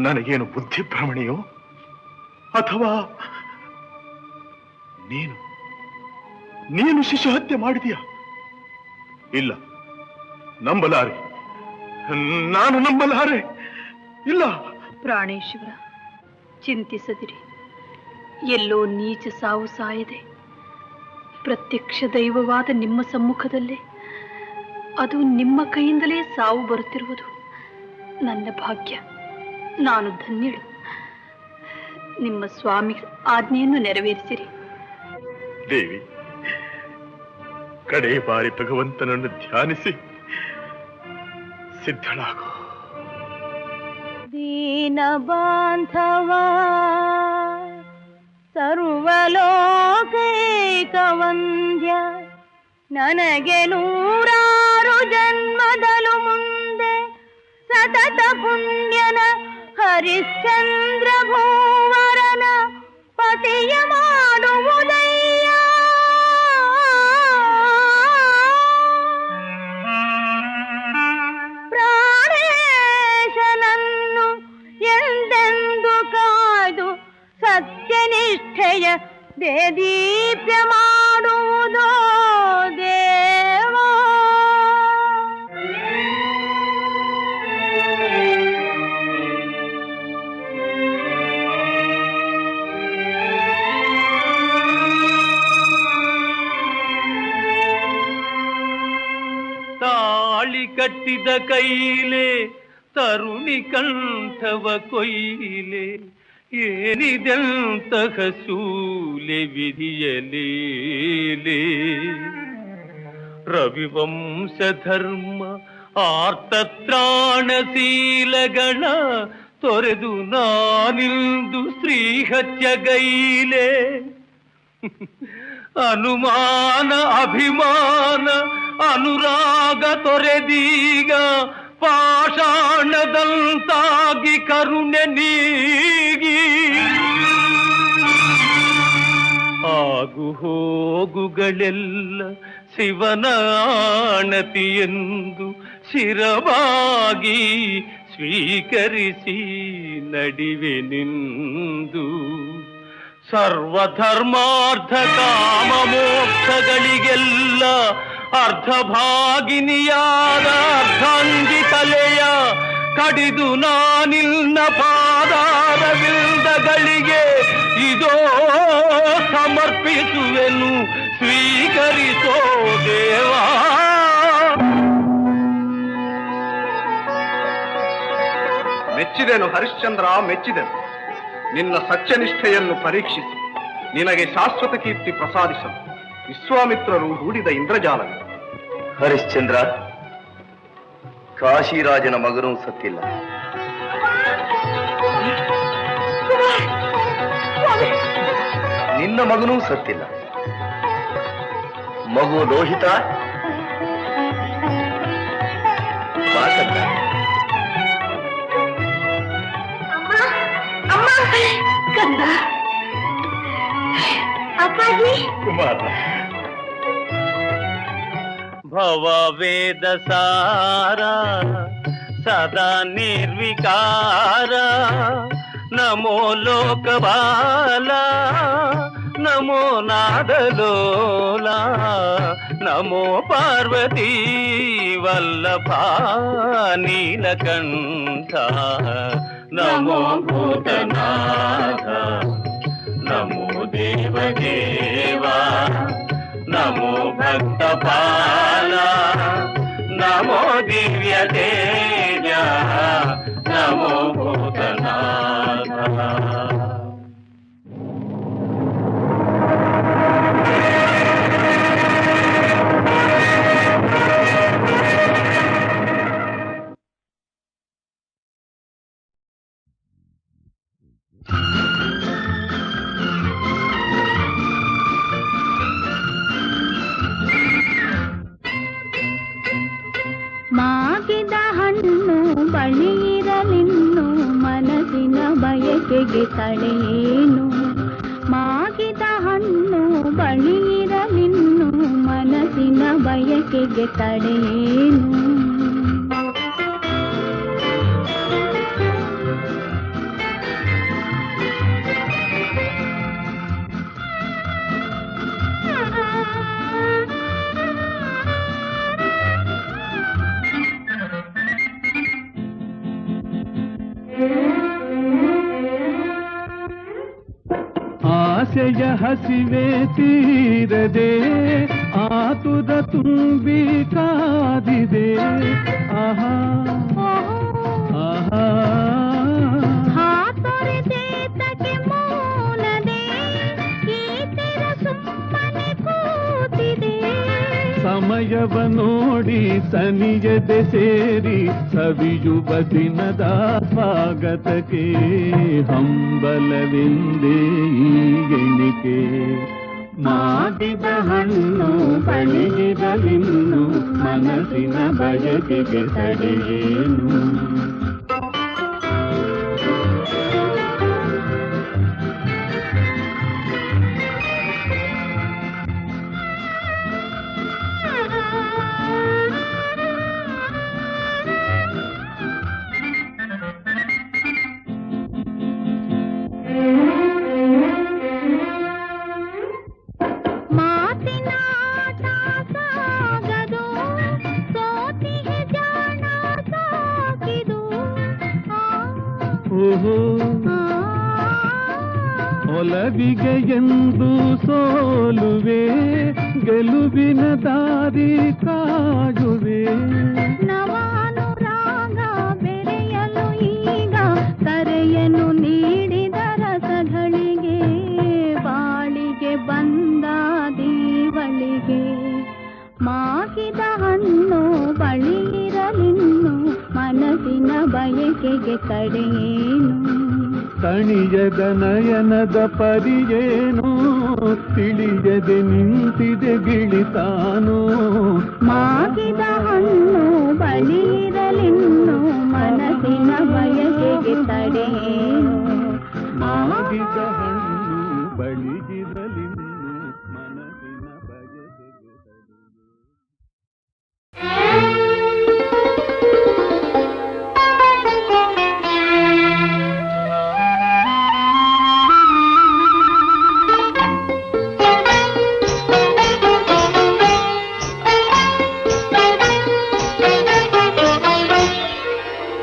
ನನಗೇನು ಬುದ್ಧಿ ಭ್ರಮಣೆಯೋ ಅಥವಾ ನೀನು ಶಿಶು ಹತ್ಯೆ ಮಾಡಿದೀಯಾ? ಇಲ್ಲ, ನಂಬಲಾರೆ, ನಾನು ನಂಬಲಾರೆ. ಇಲ್ಲ. ಪ್ರಾಣೇಶ್ವರ, ಚಿಂತಿಸದಿರಿ. ಎಲ್ಲೋ ನೀಚ ಸಾವು ಸಾಯದೆ ಪ್ರತ್ಯಕ್ಷ ದೈವವಾದ ನಿಮ್ಮ ಸಮ್ಮುಖದಲ್ಲೇ ಅದು ನಿಮ್ಮ ಕೈಯಿಂದಲೇ ಸಾವು ಬರುತ್ತಿರುವುದು ನನ್ನ ಭಾಗ್ಯ. ನಾನು ಧನ್ಯಳು. ನಿಮ್ಮ ಸ್ವಾಮಿ ಆಜ್ಞೆಯನ್ನು ನೆರವೇರಿಸಿರಿ. ದೇವಿ, ಕಡೆ ಬಾರಿ ಭಗವಂತನನ್ನು ಧ್ಯಾನಿಸಿ ಸಿದ್ಧಳಾಗು. ದೀನ ಬಾಂಧವ ಸರ್ವಲೋಕೈಕ ವಂದ್ಯ ನನಗೆ 100 ಜನ್ಮದಲು ಮುಂದೆ ಸತತ ಪುಣ್ಯನ ಹರಿಶ್ಚಂದ್ರ ಭೂವರನ ಪತಿಯ ಮಾಡುವುದಯ್ಯ. ಪ್ರಾಣೇಶನನ್ನು ಎಂದೆಂದು ಕಾಯ್ದು ಸತ್ಯನಿಷ್ಠೆಯ ದೇದೀಪ್ಯ ಮಾಡುವುದೋ ದೇವ. ತಾಳಿ ಕಟ್ಟಿದ ಕೈಲೆ ತರುಣಿ ಕಂಠವ ಕೊಯ್ಲೆ ಏನಿದೆಂತಹ ಸೂಲೆ ವಿಧಿಯಲೀಲೆ. ರವಿವಂಶ ಧರ್ಮ ಆರ್ತತ್ರಾಣಶೀಲಗಣ ತೊರೆದು ನಾನಿಂದು ಶ್ರೀಹತ್ಯಗೈಲೆ. ಅನುಮಾನ ಅಭಿಮಾನ ಅನುರಾಗ ತೊರೆದೀಗ ಪಾಷಾಣದಂತಾಗಿ ಕರುಣೆ ನೀಗಿ ಆಗು ಹೋಗುಗಳೆಲ್ಲ ಶಿವನ ಆಣತಿಯೆಂದು ಶಿರವಾಗಿ ಸ್ವೀಕರಿಸಿ ನಡಿವೆ ನಿಂದು ಸರ್ವಧರ್ಮಾರ್ಥ ಕಾಮ ಮೋಕ್ಷಗಳಿಗೆಲ್ಲ ಅರ್ಧಭಾಗಿನಿಯಾದ ಅರ್ಧಾಂಗಿ ತಲೆಯ ಕಡಿದು ನಾನಿನ್ನ ಪಾದಾರವಿಲ್ದಗಳಿಗೆ ಇದೋ ಸಮರ್ಪಿಸುವೆನು ಸ್ವೀಕರಿಸೋ ದೇವಾ. ಮೆಚ್ಚಿದೆನು ಹರಿಶ್ಚಂದ್ರ, ಮೆಚ್ಚಿದೆನು. ನಿನ್ನ ಸತ್ಯನಿಷ್ಠೆಯನ್ನು ಪರೀಕ್ಷಿಸಿ ನಿನಗೆ ಶಾಶ್ವತ ಕೀರ್ತಿ ಪ್ರಸಾದಿಸಲು ವಿಶ್ವಾಮಿತ್ರರು ಹೂಡಿದ ಇಂದ್ರಜಾಲವೇ. ಹರಿಶ್ಚಂದ್ರ, ಕಾಶಿರಾಜನ ಮಗನೂ ಸತ್ತಿಲ್ಲ. ನಿನ್ನ ಮಗನೂ ಸತ್ತಿಲ್ಲ. ಮಗು ಲೋಹಿತ ಕಂದ, ಅಪ್ಪಾಜಿ. ಕುಮಾರ, ಭವ ವೇದ ಸಾರ ಸದಾ ನಿರ್ವಿಕಾರ ನಮೋ ಲೋಕಬಾಲ ನಮೋ ನಾದಲೋಲ ನಮೋ ಪಾರ್ವತಿ ವಲ್ಲಭ ನೀಲಕಂಠ ನಮೋ ಭೂತನಾಥ ನಮೋ ದೇವದೇವ ನಮೋ ಭಕ್ತಪಾಲ ನಮೋ ದಿವ್ಯ ತೇಜ ನಮೋ ಭೂತನಾಥ. ಮಾಗಿದ ಹಣ್ಣು ಬಳಿಯಿರಲಿನ್ನು ಮನಸ್ಸಿನ ಬಯಕೆಗೆ ತಡೆಯೇನು. ಮಾಗಿದ ಹಣ್ಣು ಬಳಿಯಿರಲಿನ್ನು ಮನಸ್ಸಿನ ಬಯಕೆಗೆ ತಡೆಯೇನು. ಆಸೆಯ ಹಸಿವೆ ತೀರದೆ ಆತುರ ತುಂಬಿ ಕಾದಿದೆ. ಆಹಾ ಆಹಾ ಹಾತೊರೆದೇತಕ್ಕೆ ಮೂಲದೆ ಈ ತೆರ ಸುಮ್ಮನೆ ಕೂತಿದೆ. ಸಮಯವ ನೋಡಿ ಸನಿಯದೆ ಸೇರಿ ಸವಿಯುವ ದಿನದ ಸ್ವಾಗತಕ್ಕೆ ಹಂಬಲವೆಂದೇ ಈ ಎಣಿಕೆ. ಮಾಗಿದ ಹಣ್ಣು ಬಳಿಯಿರಲಿನ್ನು ಮನಸ್ಸಿನ ಬಯಕೆಗೆ ತಡೆಯೇನು. ಮಾತಿನ ಆಟ ಸಾಗದು, ಸೋತಿಗೆ ಜಾಣ ಸಾಕಿದು. ಓಹೋ ಒಲವಿಗೆ ಎಂದು ಸೋಲುವೆ, ಗೆಲುವಿನ ದಾರಿ ಕಾಯುವೆ. ನವಾನುರಾಗ ಬೆರೆಯಲು ಈಗ ಕರೆಯನ್ನು ನೀಡಿದ ರಸಗಳಿಗೆ, ಬಾಳಿಗೆ ಬಂದ ದೀವಳಿಗೆ. ಮಾಗಿದ ಹಣ್ಣು ಬಳಿಯಿರಲಿನ್ನು ಮನಸ್ಸಿನ ಬಯಕೆಗೆ ತಡೆಯೇನು. ತಣಿಯದ ನಯನದ ಪರಿಯೇನು ತಿಳಿಯದೆ ನಿಂತಿದೆ ಗಿಳಿತಾನೋ ಮಾಗಿದ ಹಣ್ಣು ಬಲಿರಲಿನ್ನು ಮನಸ್ಸಿನ ಬಯಕೆಗೆ ತಡೆಯೇನು ಮಾಗಿದ ಹಣ್ಣು ಬಳಿಗಿರಲಿನ್ನು ಮನಸ್ಸಿನ ಬಯಕೆಗೆ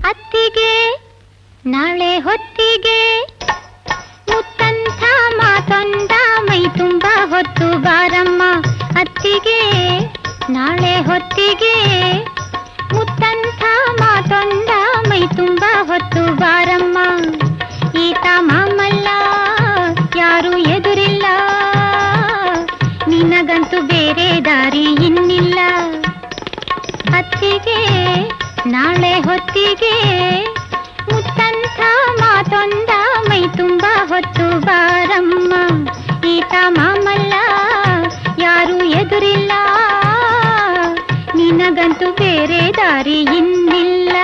ಅತ್ತಿಗೆ ನಾಳೆ ಹೊತ್ತಿಗೆ ಮುತ್ತಂಥ ಮಾತೊಂದ ಮೈ ತುಂಬ ಹೊತ್ತು ಬಾರಮ್ಮ ಅತ್ತಿಗೆ ನಾಳೆ ಹೊತ್ತಿಗೆ ಮುತ್ತಂಥ ಮಾತೊಂದ ಮೈ ತುಂಬ ಹೊತ್ತು ಬಾರಮ್ಮ ಈತ ಮಾಮಲ್ಲ ಯಾರು ಎದುರಿಲ್ಲ ನಿನಗಂತೂ ಬೇರೆ ದಾರಿ ಇನ್ನಿಲ್ಲ ಅತ್ತಿಗೆ ನಾಳೆ ಹೊತ್ತಿಗೆ ಮುತ್ತಂಥ ಮಾತೊಂದ ಮೈ ತುಂಬ ಹೊತ್ತು ಬಾರಮ್ಮ ಈತ ಮಾಮಲ್ಲ ಯಾರು ಎದುರಿಲ್ಲ ನಿನಗಂತೂ ಬೇರೆ ದಾರಿ ಇನ್ನಿಲ್ಲ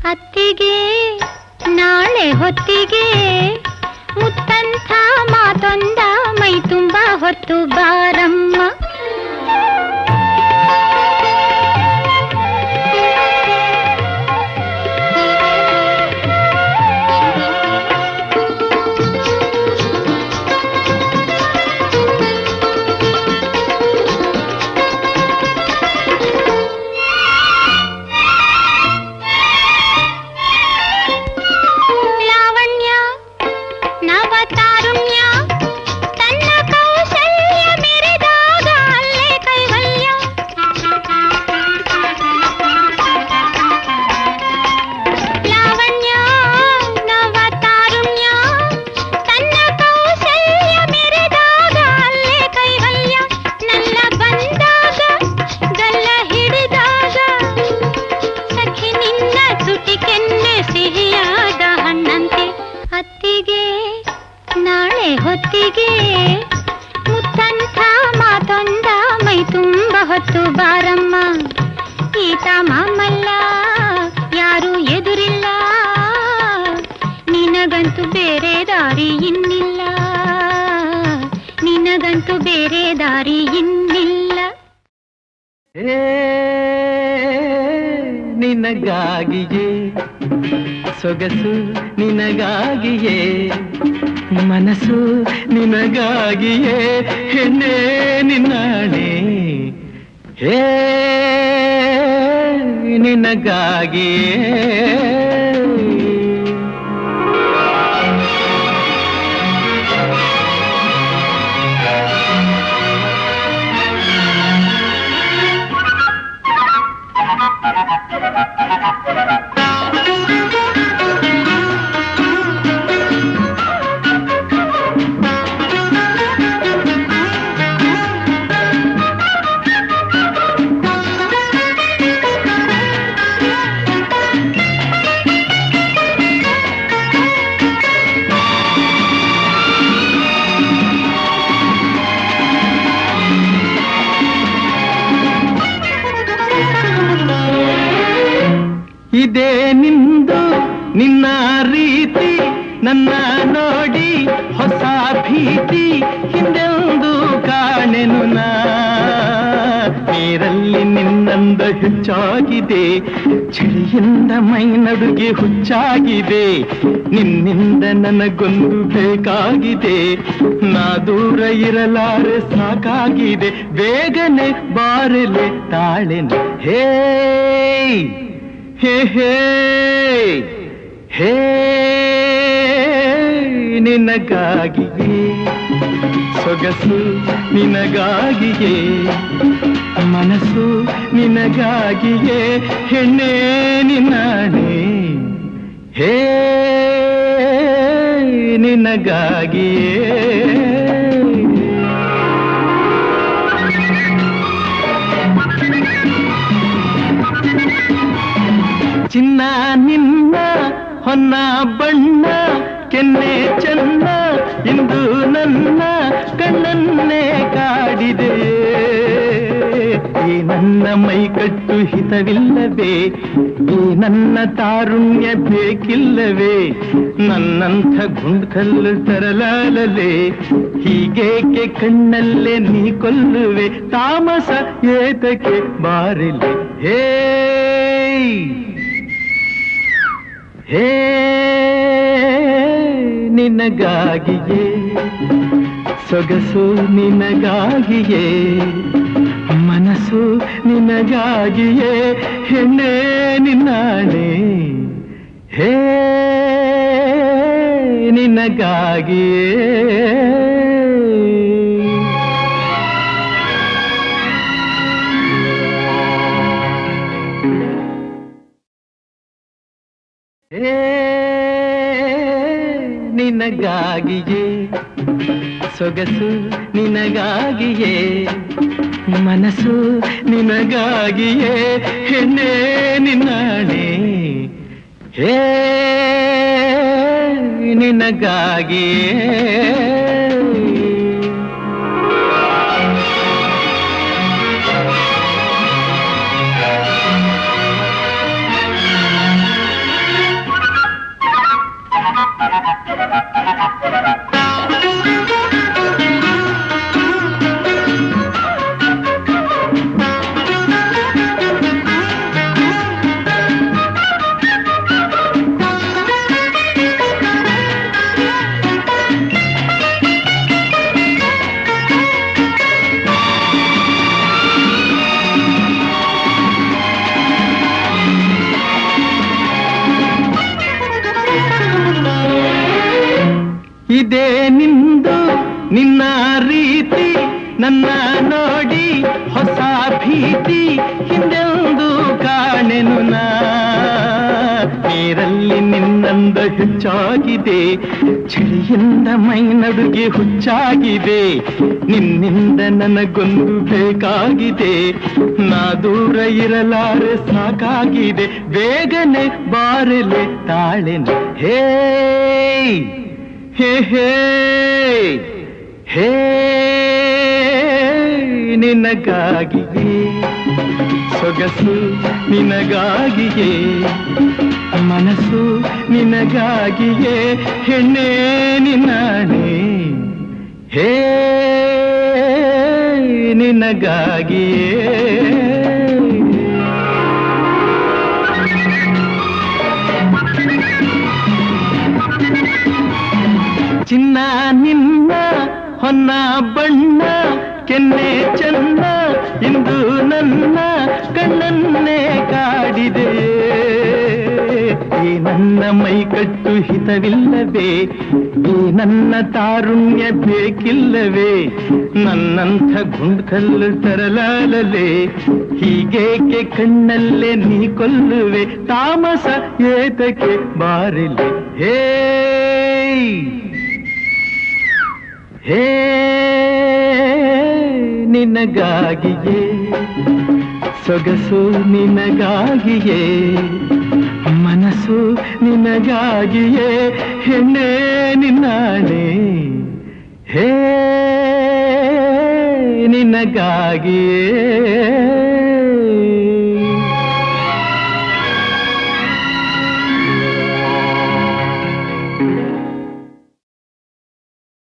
ಅತ್ತಿಗೆ ನಾಳೆ ಹೊತ್ತಿಗೆ ಮುತ್ತಂಥ ಮಾತೊಂದ ಮೈ ತುಂಬ ಹೊತ್ತು ಬಾರಮ್ಮ ಹೊತ್ತಿಗೆ ಮುತ್ತಂಥ ಮಾತೊಂದ ಮೈ ತುಂಬ ಹೊತ್ತು ಬಾರಮ್ಮ ಈತ ಮಾಮಲ್ಲ ಯಾರು ಎದುರಿಲ್ಲ ನಿನಗಂತೂ ಬೇರೆ ದಾರಿ ಇನ್ನಿಲ್ಲ ನಿನಗಂತೂ ಬೇರೆ ದಾರಿ ಇನ್ನಿಲ್ಲ ನಿನಗಾಗಿಯೇ ಸೊಗಸು ನಿನಗಾಗಿಯೇ ಮನಸ್ಸು ನಿನಗಾಗಿಯೇ ಹೆಣ್ಣೆ ನಿನ್ನಾಣೆ ಹೇ ನಿನಗಾಗಿಯೇ ಇದೇ ನಿಂದು ನಿನ್ನ ರೀತಿ ನನ್ನ ನೋಡಿ ಹೊಸ ಭೀತಿ ಹಿಂದೆಂದು ಕಾಣೆನು ನಾ ನೀರಲ್ಲಿ ನಿನ್ನ ನಿನ್ನಂದ ಹೆಚ್ಚಾಗಿದೆ, ಚಳಿಯಿಂದ ಮೈ ನಡುಗೆ ಹುಚ್ಚಾಗಿದೆ. ನಿನ್ನಿಂದ ನನಗೊಂದು ಬೇಕಾಗಿದೆ, ನಾ ದೂರ ಇರಲಾರೆ ಸಾಕಾಗಿದೆ. ಬೇಗನೆ ಬಾರಲೆ ತಾಳೆನೆ ಹೇ ಹೇ ಹೇ ಹೇ ನಿನಗಾಗಿಯೇ ಸೊಗಸು ನಿನಗಾಗಿಯೇ, ಮನಸ್ಸು ನಿನಗಾಗಿಯೇ, ಹೆಣ್ಣೆ ನಿನ್ನಾಣೆ ಹೇ ನಿನಗಾಗಿಯೇ. ಚಿನ್ನ ನಿನ್ನ ಹೊನ್ನ ಬಣ್ಣ ಕೆನ್ನೆ ಚೆನ್ನ ಇಂದು ನನ್ನ ಕಣ್ಣನ್ನೇ ಕಾಡಿದೆ. ಈ ನನ್ನ ಮೈಕಟ್ಟು ಹಿತವಿಲ್ಲವೇ, ಈ ನನ್ನ ತಾರುಣ್ಯ ಬೇಕಿಲ್ಲವೇ, ನನ್ನಂಥ ಗುಂಡ್ಕಲ್ಲು ತರಲಾಲಲೆ, ಹೀಗೇಕೆ ಕಣ್ಣಲ್ಲೇ ನೀ ಕೊಲ್ಲುವೆ, ತಾಮಸ ಏತಕ್ಕೆ ಬಾರಿಲೆ ಹೇ ಹೇ ನಿನಗಾಗಿಯೇ ಸೊಗಸು ನಿನಗಾಗಿಯೇ, ಮನಸ್ಸು ನಿನಗಾಗಿಯೇ, ಹೆಣ್ಣೆ ನಿನ್ನಾಣೆ ಹೇ ನಿನಗಾಗಿಯೇ. ನಿನಗಾಗಿಯೇ ಸೊಗಸು ನಿನಗಾಗಿಯೇ, ಮನಸ್ಸು ನಿನಗಾಗಿಯೇ, ಹೆಣ್ಣೆ ನಿನ್ನಾಣೆ ಹೇ ನಿನಗಾಗಿಯೇ. ಇದೇ ನಿಂದು ನಿನ್ನ ರೀತಿ ನನ್ನ ನೋಡಿ ಹೊಸ ಭೀತಿ, ಹಿಂದೆಂದು ಕಾಣೆನು ನಾ. ನೀರಲ್ಲಿ ನಿನ್ನಂದ ಹೆಚ್ಚಾಗಿದೆ, ಚಳಿಯಿಂದ ಮೈ ನಡುಗೆ ಹುಚ್ಚಾಗಿದೆ. ನಿನ್ನಿಂದ ನನಗೊಂದು ಬೇಕಾಗಿದೆ, ನಾ ದೂರ ಇರಲಾರೆ ಸಾಕಾಗಿದೆ. ಬೇಗನೆ ಬಾರಲೆ ತಾಳೆನೆ ಹೇ ಹೇ ಹೇ ಹೇ ನಿನಗಾಗಿಯೇ ಸೊಗಸು ನಿನಗಾಗಿಯೇ, ಮನಸ್ಸು ನಿನಗಾಗಿಯೇ, ಹೆಣ್ಣೆ ನಿನ್ನಾಣೆ ಹೇ ನಿನಗಾಗಿಯೇ. ಚಿನ್ನ ನಿನ್ನ ಹೊನ್ನ ಬಣ್ಣ ಕೆನ್ನೆ ಚೆನ್ನ ಇಂದು ನನ್ನ ಕಣ್ಣನ್ನೇ ಕಾಡಿದೆ. ಈ ನನ್ನ ಮೈಕಟ್ಟು ಹಿತವಿಲ್ಲವೇ, ಈ ನನ್ನ ತಾರುಣ್ಯ ಬೇಕಿಲ್ಲವೇ, ನನ್ನಂಥ ಗುಂಡ್ಕಲ್ಲು ತರಲಾಲಲೆ, ಹೀಗೇಕೆ ಕಣ್ಣಲ್ಲೇ ನೀ ಕೊಲ್ಲುವೆ, ತಾಮಸ ಏತಕ್ಕೆ ಬಾರಿಲೆ ಹೇ ಹೇ ನಿನಗಾಗಿಯೇ ಸೊಗಸು ನಿನಗಾಗಿಯೇ, ಮನಸ್ಸು ನಿನಗಾಗಿಯೇ, ಹೆಣ್ಣೆ ನಿನ್ನಾಣೆ ಹೇ ನಿನಗಾಗಿಯೇ.